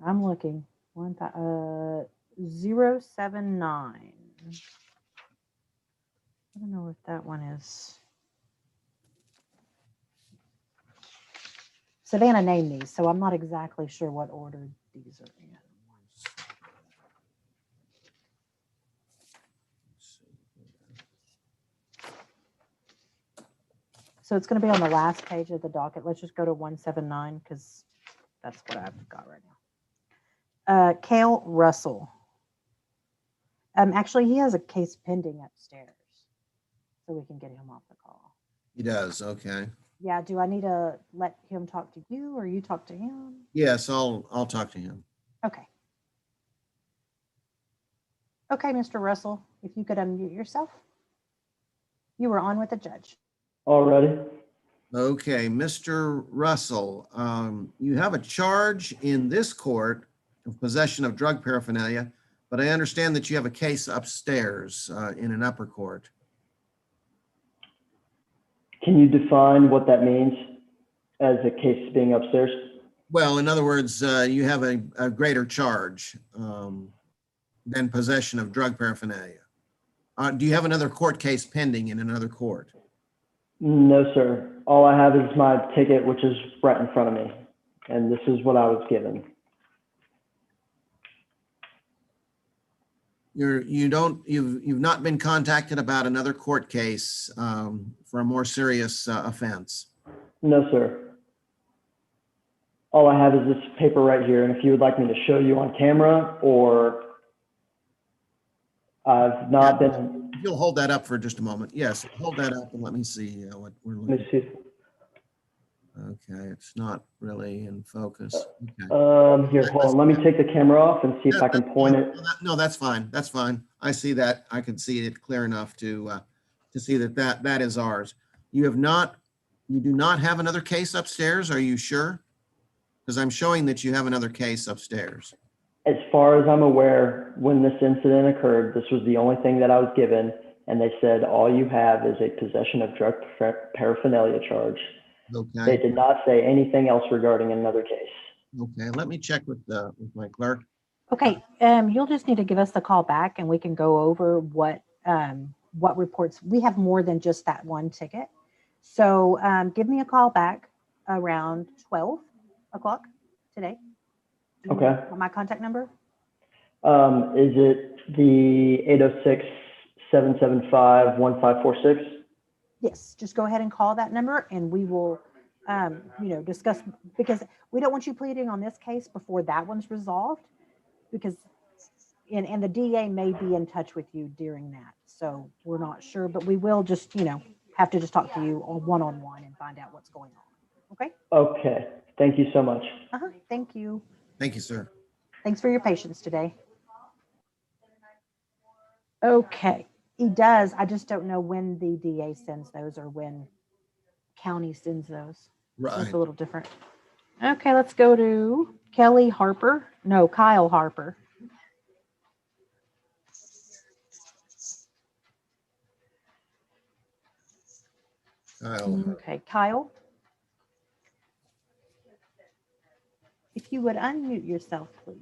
A: I'm looking. 079. I don't know if that one is. Savannah named these, so I'm not exactly sure what order these are in. So it's going to be on the last page of the docket. Let's just go to 179 because that's what I've got right now. Cale Russell. Actually, he has a case pending upstairs, so we can get him off the call.
C: He does, okay.
A: Yeah, do I need to let him talk to you or you talk to him?
C: Yes, I'll talk to him.
A: Okay. Okay, Mr. Russell, if you could unmute yourself. You were on with the judge.
O: Already.
C: Okay, Mr. Russell, you have a charge in this court of possession of drug paraphernalia, but I understand that you have a case upstairs in an upper court.
O: Can you define what that means as a case being upstairs?
C: Well, in other words, you have a greater charge than possession of drug paraphernalia. Do you have another court case pending in another court?
O: No, sir. All I have is my ticket, which is right in front of me. And this is what I was given.
C: You've not been contacted about another court case for a more serious offense?
O: No, sir. All I have is this paper right here. And if you would like me to show you on camera, or I've not been.
C: If you'll hold that up for just a moment. Yes, hold that up and let me see what we're looking at.
O: Let me see.
C: Okay, it's not really in focus. Okay.
O: Here, hold on. Let me take the camera off and see if I can point it.
C: No, that's fine. That's fine. I see that. I can see it clear enough to see that is ours. You do not have another case upstairs. Are you sure? Because I'm showing that you have another case upstairs.
O: As far as I'm aware, when this incident occurred, this was the only thing that I was given. And they said, all you have is a possession of drug paraphernalia charge.
C: Okay.
O: They did not say anything else regarding another case.
C: Okay, let me check with my clerk.
A: Okay, you'll just need to give us the call back and we can go over what reports. We have more than just that one ticket. So give me a call back around 12 o'clock today.
O: Okay.
A: My contact number?
O: Is it the 806-775-1546?
A: Yes, just go ahead and call that number and we will, discuss, because we don't want you pleading on this case before that one's resolved, because, and the DA may be in touch with you during that. So we're not sure, but we will just, have to just talk to you one-on-one and find out what's going on. Okay?
O: Okay. Thank you so much.
A: Thank you.
C: Thank you, sir.
A: Thanks for your patience today. Okay, he does. I just don't know when the DA sends those or when county sends those.
C: Right.
A: So it's a little different. Okay, let's go to Kyle Harper. Okay, Kyle. If you would unmute yourself, please.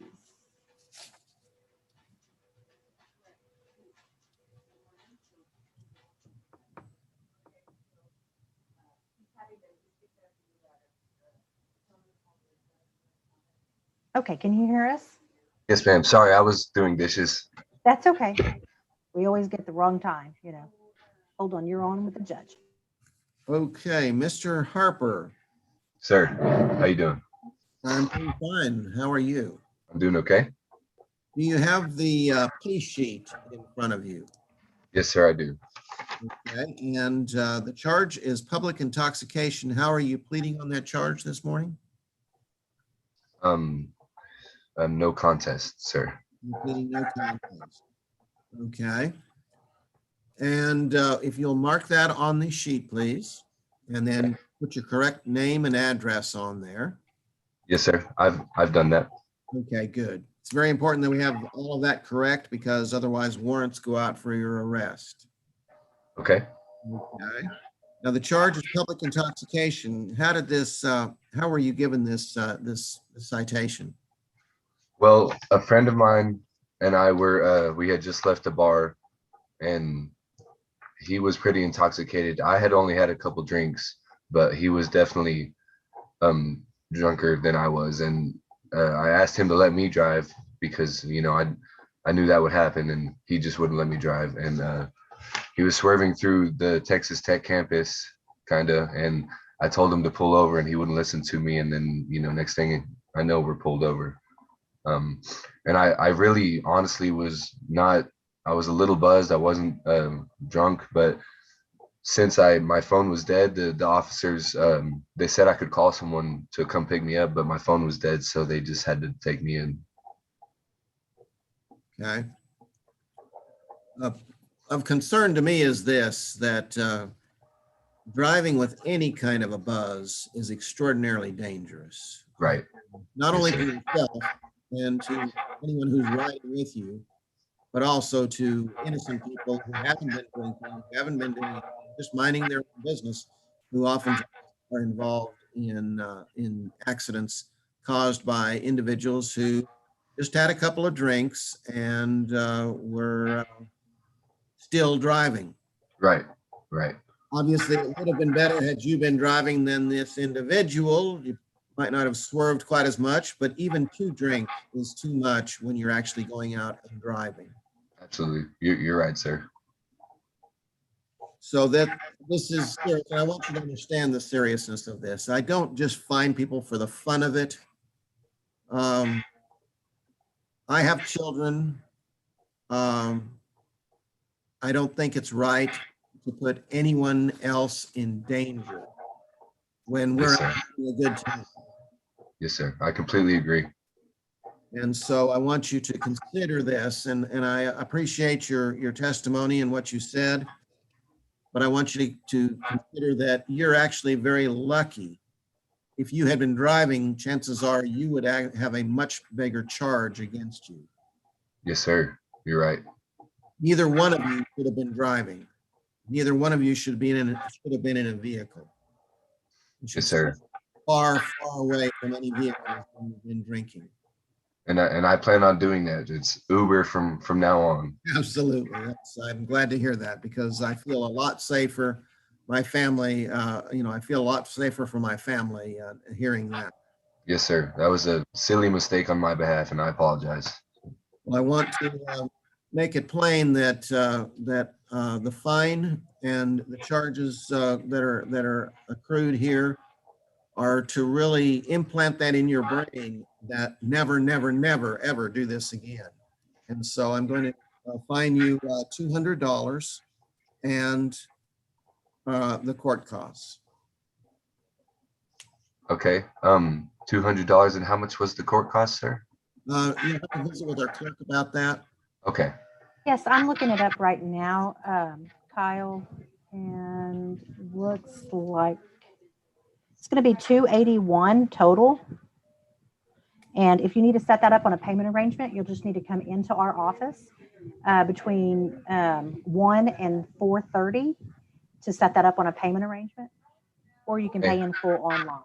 A: Okay, can you hear us?
P: Yes, ma'am. Sorry, I was doing dishes.
A: That's okay. We always get the wrong time, Hold on, you're on with the judge.
C: Okay, Mr. Harper.
P: Sir, how you doing?
C: I'm doing fine. How are you?
P: I'm doing okay.
C: Do you have the plea sheet in front of you?
P: Yes, sir, I do.
C: Okay, and the charge is public intoxication. How are you pleading on that charge this morning?
P: No contest, sir.
C: You're pleading no contest. Okay. And if you'll mark that on the sheet, please, and then put your correct name and address on there.
P: Yes, sir. I've done that.
C: Okay, good. It's very important that we have all of that correct because otherwise warrants go out for your arrest.
P: Okay.
C: Okay. Now the charge is public intoxication. How did this? How were you given this this citation?
P: Well, a friend of mine and I were, we had just left the bar and he was pretty intoxicated. I had only had a couple drinks, but he was definitely drunker than I was. And I asked him to let me drive because, you know, I knew that would happen and he just wouldn't let me drive. And he was swerving through the Texas Tech campus, kind of, and I told him to pull over and he wouldn't listen to me. And then, you know, next thing I know, we're pulled over. And I really honestly was not, I was a little buzzed. I wasn't drunk, but since my phone was dead, the officers, they said I could call someone to come pick me up, but my phone was dead. So they just had to take me in.
C: Okay. Of concern to me is this, that driving with any kind of a buzz is extraordinarily dangerous.
P: Right.
C: Not only to yourself and to anyone who's riding with you, but also to innocent people who haven't been drinking, haven't been doing, just minding their own business, who often are involved in accidents caused by individuals who just had a couple of drinks and were still driving.
P: Right, right.
C: Obviously, it would have been better had you been driving than this individual. You might not have swerved quite as much, but even 2 drinks is too much when you're actually going out and driving.
P: Absolutely. You're right, sir.
C: So that this is serious. And I want you to understand the seriousness of this. I don't just find people for the fun of it. I have children. I don't think it's right to put anyone else in danger when we're
P: Yes, sir.
C: having a good time.
P: Yes, sir. I completely agree.
C: And so I want you to consider this, and I appreciate your testimony and what you said, but I want you to consider that you're actually very lucky. If you had been driving, chances are you would have a much bigger charge against you.
P: Yes, sir. You're right.
C: Neither one of you should have been driving. Neither one of you should have been in a vehicle. You should
P: Yes, sir.
C: stay far away from any vehicles when you've been drinking.
P: And I plan on doing that. It's Uber from now on.
C: Absolutely. I'm glad to hear that because I feel a lot safer. My family, I feel a lot safer for my family hearing that.
P: Yes, sir. That was a silly mistake on my behalf, and I apologize.
C: Well, I want to make it plain that the fine and the charges that are accrued here are to really implant that in your brain that never, never, never, ever do this again. And so I'm going to fine you $200 and the court costs.
P: Okay. $200. And how much was the court cost, sir?
C: You have to visit with our clerk about that.
P: Okay.
A: Yes, I'm looking it up right now, Kyle, and looks like it's going to be $281 total. And if you need to set that up on a payment arrangement, you'll just need to come into our office between 1 and 4:30 to set that up on a payment arrangement, or you can pay in full online.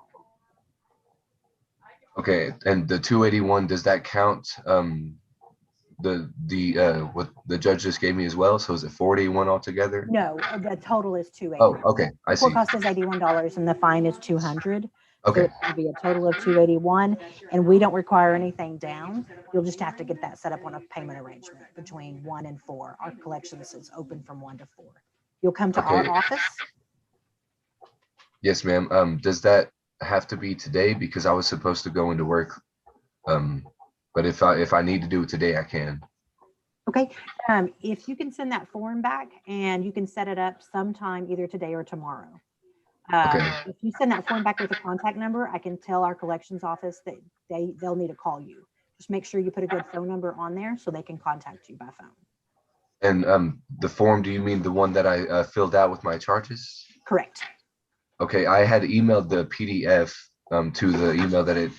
P: Okay. And the 281, does that count what the judge just gave me as well? So is it 481 altogether?
A: No, the total is $281.
P: Oh, okay. I
A: the
P: see.
A: court cost is $81 and the fine is $200.
P: Okay.
A: So it would be a total of $281, and we don't require anything down. You'll just have to get that set up on a payment arrangement between 1 and 4. Our collections is open from 1 to 4. You'll come to our office.
P: Yes, ma'am. Does that have to be today? Because I was supposed to go into work. But if I need to do it today, I can.
A: Okay. If you can send that form back, and you can set it up sometime either today or tomorrow. If you send that form back with a contact number, I can tell our collections office that they'll need to call you. Just make sure you put a good phone number on there so they can contact you by phone.
P: And the form, do you mean the one that I filled out with my charges?
A: Correct.
P: Okay, I had emailed the PDF to the email that it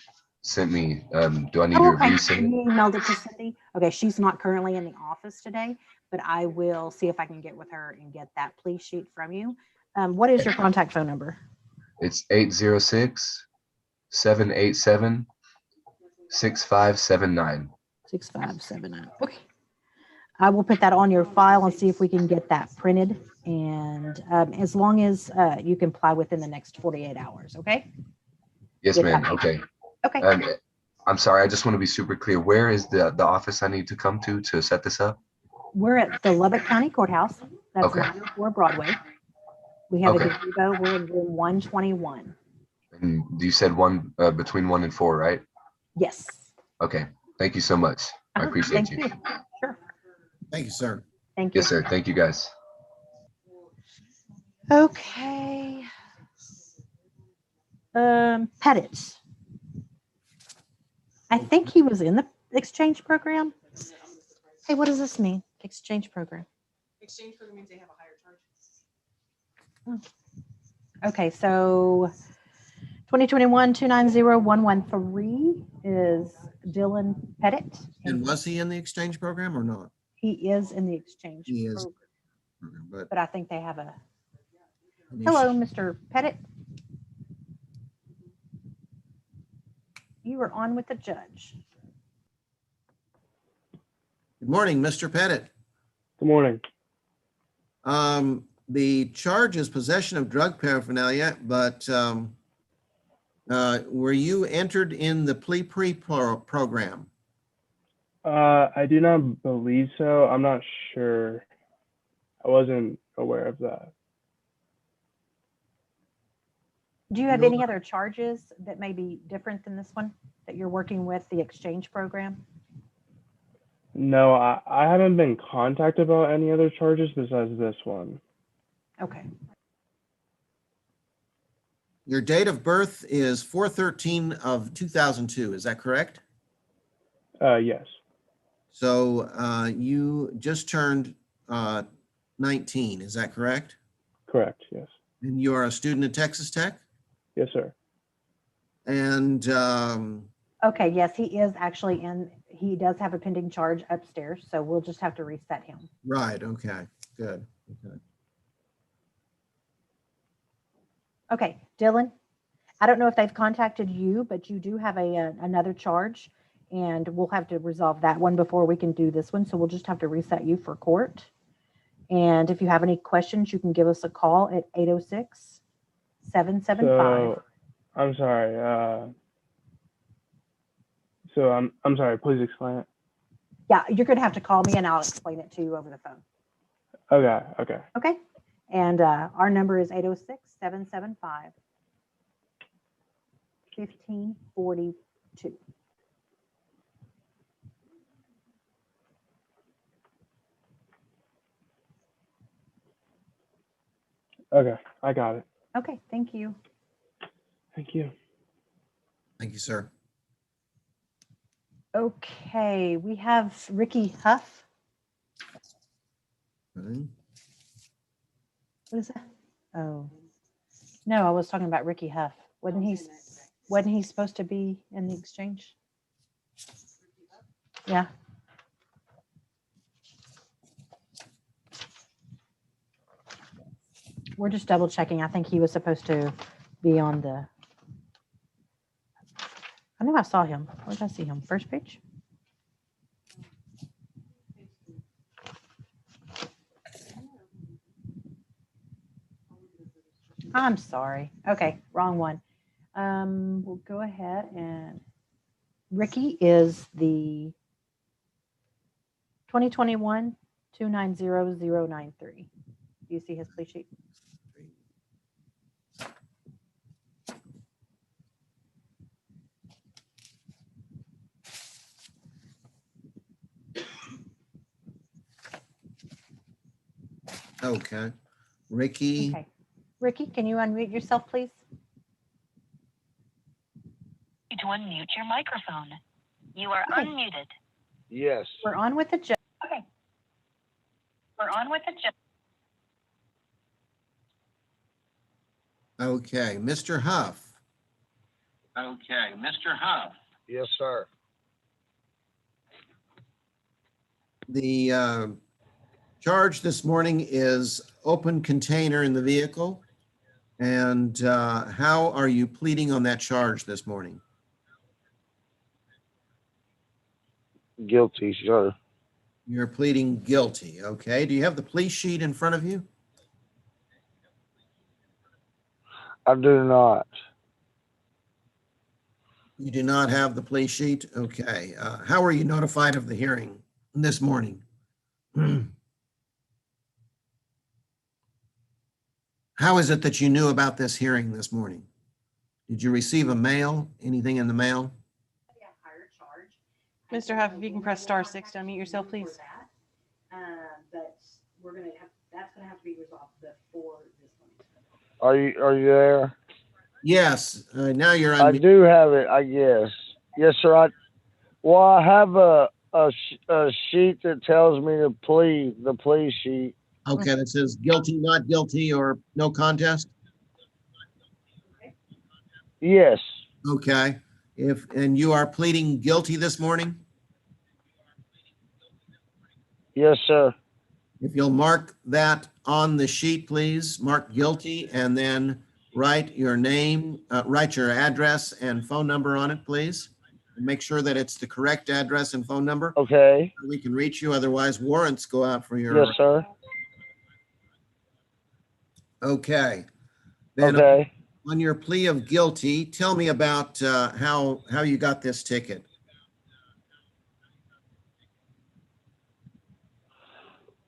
P: sent me. Do I need to resend it?
A: You emailed it to Cindy. Okay, she's not currently in the office today, but I will see if I can get with her and get that plea sheet from you. What is your contact phone number?
P: It's 806-787-6955. 6579.
A: 6579. Okay. I will put that on your file and see if we can get that printed. And as long as you comply within the next 48 hours, okay?
P: Yes,
A: Get
P: ma'am.
A: that.
P: Okay.
A: Okay.
P: I'm sorry. I just want to be super clear. Where is the office I need to come to set this up?
A: We're at the Lubbock County Courthouse. That's
P: Okay.
A: 904 Broadway. We have
P: Okay.
A: a gazebo. We're in room 121.
P: And you said between 1 and 4, right?
A: Yes.
P: Okay. Thank you so much. I appreciate
A: Thank
P: you.
A: you. Sure.
C: Thank you, sir.
A: Thank you.
P: Yes, sir. Thank you, guys.
A: Okay. Pettit. I think he was in the exchange program. Hey, what does this mean? Exchange program.
G: Exchange program means they have a higher charge.
A: Okay, so 2021-290-113 is Dylan Pettit.
C: And was he in the exchange program or not?
A: He is in the exchange
C: He is.
A: program,
C: But
A: but I think they have a. Hello, Mr. Pettit. You are on with the judge.
C: good morning, Mr. Pettit.
Q: Good morning.
C: The charge is possession of drug paraphernalia, but were you entered in the plea program?
Q: I do not believe so. I'm not sure. I wasn't aware of that.
A: Do you have any other charges that may be different than this one that you're working with the exchange program?
Q: No, I haven't been contacted about any other charges besides this one.
A: Okay.
C: Your date of birth is 4/13 of 2002. Is that correct?
Q: Yes.
C: So you just turned 19. Is that correct?
Q: Correct. Yes.
C: And you are a student at Texas Tech?
Q: Yes, sir.
C: And
A: Okay, yes, he is actually in, he does have a pending charge upstairs, so we'll just have to reset him.
C: right. Okay. Good. Okay.
A: Okay, Dylan, I don't know if they've contacted you, but you do have another charge, and we'll have to resolve that one before we can do this one. So we'll just have to reset you for court. And if you have any questions, you can give us a call at 806-775.
Q: So, I'm sorry. I'm sorry. Please explain it.
A: Yeah, you're going to have to call me and I'll explain it to you over the phone.
Q: Okay. Okay.
A: Okay. And our number is 806-775-1542.
Q: Okay. I got it.
A: Okay. Thank you.
Q: Thank you.
C: Thank you, sir.
A: Okay. We have Ricky Huff.
C: Okay.
A: What is that? Oh, no, I was talking about Ricky Huff. Wasn't he supposed to be in the exchange? Yeah. We're just double checking. I think he was supposed to be on the, I know I saw him. Where did I see him? First page? I'm sorry. Okay, wrong one. We'll go ahead and Ricky is the 2021-290-093. Do you see his plea sheet?
C: Okay. Ricky.
A: Okay. Ricky, can you unmute yourself, please?
R: To unmute your microphone. You are unmuted.
S: Yes.
A: We're on with the judge.
R: Okay. We're on with the judge.
C: Okay. Mr. Huff.
S: Okay, Mr. Huff. Yes, sir.
C: The charge this morning is open container in the vehicle. And how are you pleading on that charge this morning?
S: Guilty, sir.
C: You're pleading guilty. Okay. Do you have the plea sheet in front of you?
S: I do not.
C: You do not have the plea sheet? Okay. How were you notified of the hearing this morning? How is it that you knew about this hearing this morning? Did you receive a mail? Anything in the mail?
G: Mr. Huff, if you can press *6 to unmute yourself, please.
A: But we're gonna have, that's gonna have to be resolved before this one.
S: Are you there?
C: Yes. Now you're
S: I
C: on.
S: do have it, I guess. Yes, sir. I have a sheet that tells me the plea sheet.
C: Okay, that says guilty, not guilty, or no contest?
S: Yes.
C: Okay. And you are pleading guilty this morning?
S: Yes, sir.
C: If you'll mark that on the sheet, please, mark guilty, and then write your name, write your address and phone number on it, please. And make sure that it's the correct address and phone number.
S: Okay.
C: We can reach you, otherwise warrants go out for your.
S: Yes, sir.
C: Okay. Then
S: okay.
C: On your plea of guilty, tell me about how you got this ticket.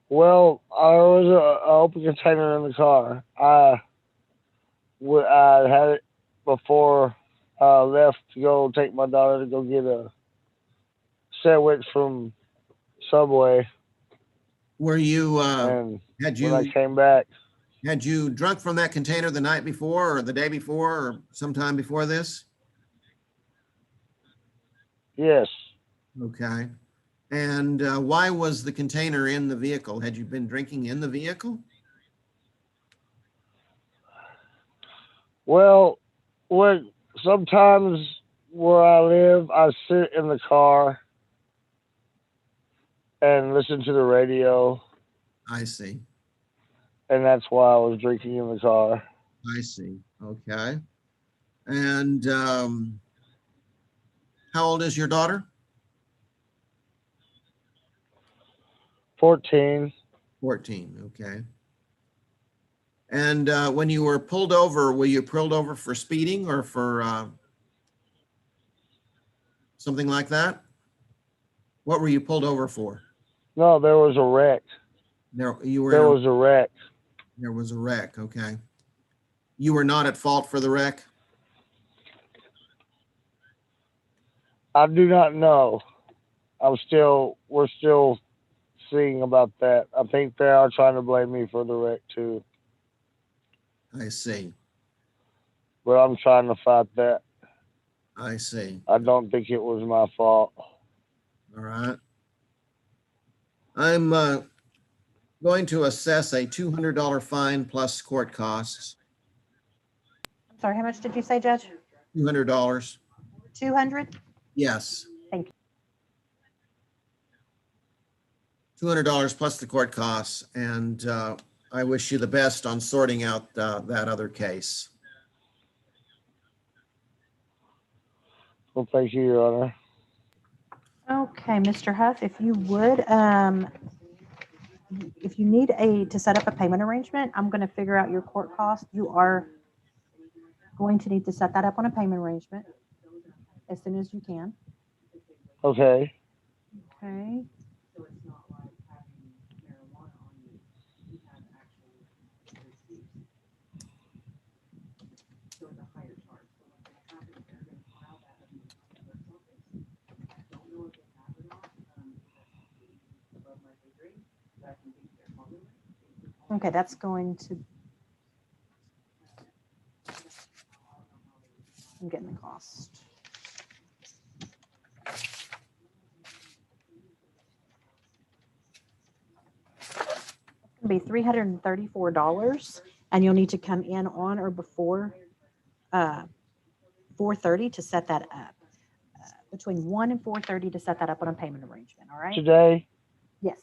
S: Well, I was an open container in the car. I had it before I left to go take my daughter to go get a sandwich from Subway.
C: Were you,
S: when I came back.
C: Had you drunk from that container the night before or the day before or sometime before this?
S: Yes.
C: Okay. And why was the container in the vehicle? Had you been drinking in the vehicle?
S: Well, sometimes where I live, I sit in the car and listen to the radio.
C: I see.
S: And that's why I was drinking in the car.
C: I see. Okay. And how old is your daughter?
S: 14.
C: 14. Okay. And when you were pulled over, were you pulled over for speeding or for something like that? What were you pulled over for?
S: No, there was a wreck. There was a wreck.
C: There was a wreck. Okay. You were not at fault for the wreck?
S: I do not know. We're still seeing about that. I think they are trying to blame me for the wreck too.
C: I see.
S: But I'm trying to fight that.
C: I see.
S: I don't think it was my fault.
C: All right. I'm going to assess a $200 fine plus court costs.
A: I'm sorry, how much did you say, Judge?
C: $200.
A: 200?
C: Yes.
A: Thank
C: you. $200 plus the court costs, and I wish you the best on sorting out that other case.
S: Well, thank you, Your Honor.
A: Okay, Mr. Huff, if you would, if you need to set up a payment arrangement, I'm going to figure out your court cost. You are going to need to set that up on a payment arrangement as soon as you can.
S: Okay.
A: Okay. Okay, that's going to, I'm getting the cost. It's going to be $334, and you'll need to come in on or before 4:30 to set that up. Between 1 and 4:30 to set that up on a payment arrangement, all right?
S: Today?
A: Yes.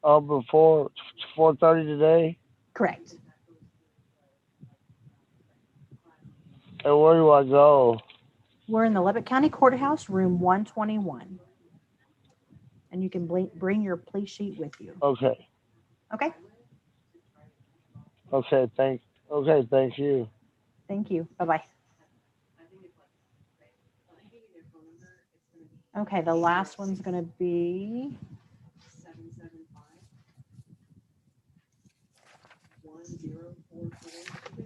S: Before 4:30 today?
A: Correct.
S: And where do I go?
A: We're in the Lubbock County Courthouse, room 121. and you can bring your plea sheet with you.
S: Okay.
A: Okay?
S: Okay. Thank you.
A: Thank you. Bye-bye. Okay, the last one's going to be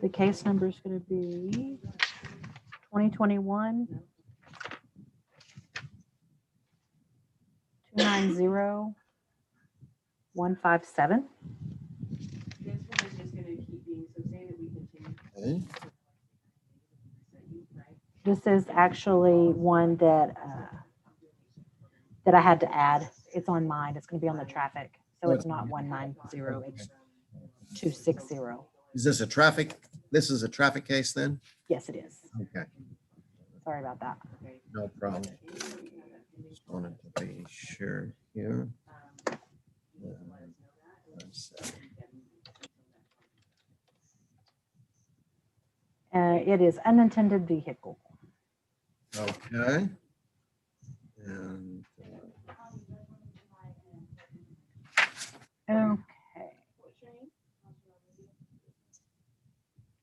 A: the case number is going to be 2021 290 157.
C: Okay.
A: This is actually one that I had to add. It's on mine. It's going to be on the traffic. So it's not 190, it's 260.
C: Is this a traffic? This is a traffic case then?
A: Yes, it is.
C: Okay,
A: Sorry about that.
C: no problem. Just wanted to be sure here.
A: It is unintended vehicle.
C: Okay. And
A: Okay.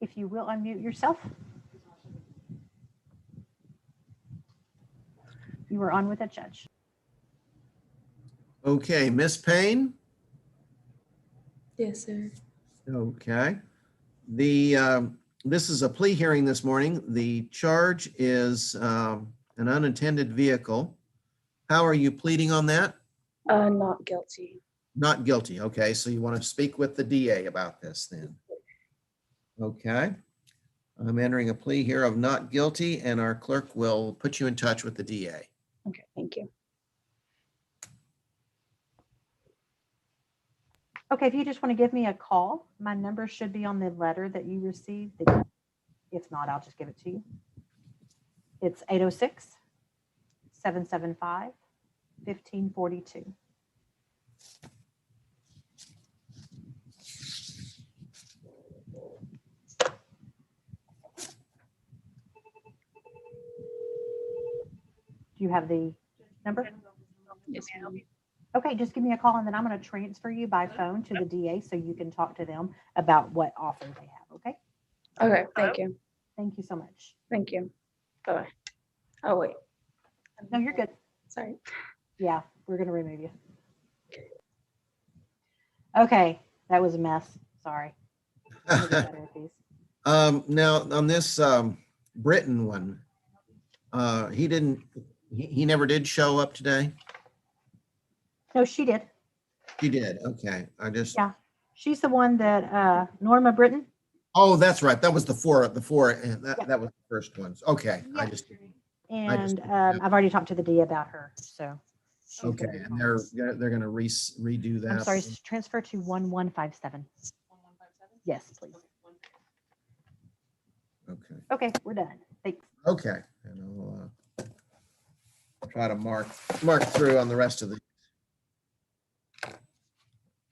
A: If you will unmute yourself. You are on with a judge.
C: okay, Miss Payne.
F: Yes, sir.
C: Okay. This is a plea hearing this morning. The charge is an unintended vehicle. How are you pleading on that?
F: Not guilty.
C: Not guilty. Okay, so you want to speak with the DA about this then? Okay. I'm entering a plea here of not guilty, and our clerk will put you in touch with the DA.
F: Okay, thank you.
A: Okay, if you just want to give me a call, my number should be on the letter that you received. If not, I'll just give it to you. It's 806-775-1542. Do you have the number?
F: Yes, ma'am.
A: Okay, just give me a call and then I'm going to transfer you by phone to the DA so you can talk to them about what offer they have, okay?
F: Okay, thank you.
A: Thank you so much.
F: Thank you. Bye-bye. Oh, wait.
A: No, you're good.
F: Sorry.
A: Yeah, we're going to remove you. Okay, that was a mess. Sorry. I'm gonna get better at these.
C: Now on this Britain one, he never did show up today?
A: No, she did.
C: She did. Okay.
A: Yeah, she's the one that Norma Britton.
C: Oh, that's right. That was the four, and that
A: Yeah.
C: that was the first ones. Okay.
A: Yeah.
C: I just-
A: I've already talked to the D about her, so. she's gonna
C: Okay,
A: be
C: and
A: fine.
C: they're gonna redo that.
A: I'm sorry, transfer to 1157. Yes, please.
C: Okay.
A: Okay, we're done. Thanks.
C: Okay. And I'll try to mark through on the rest of the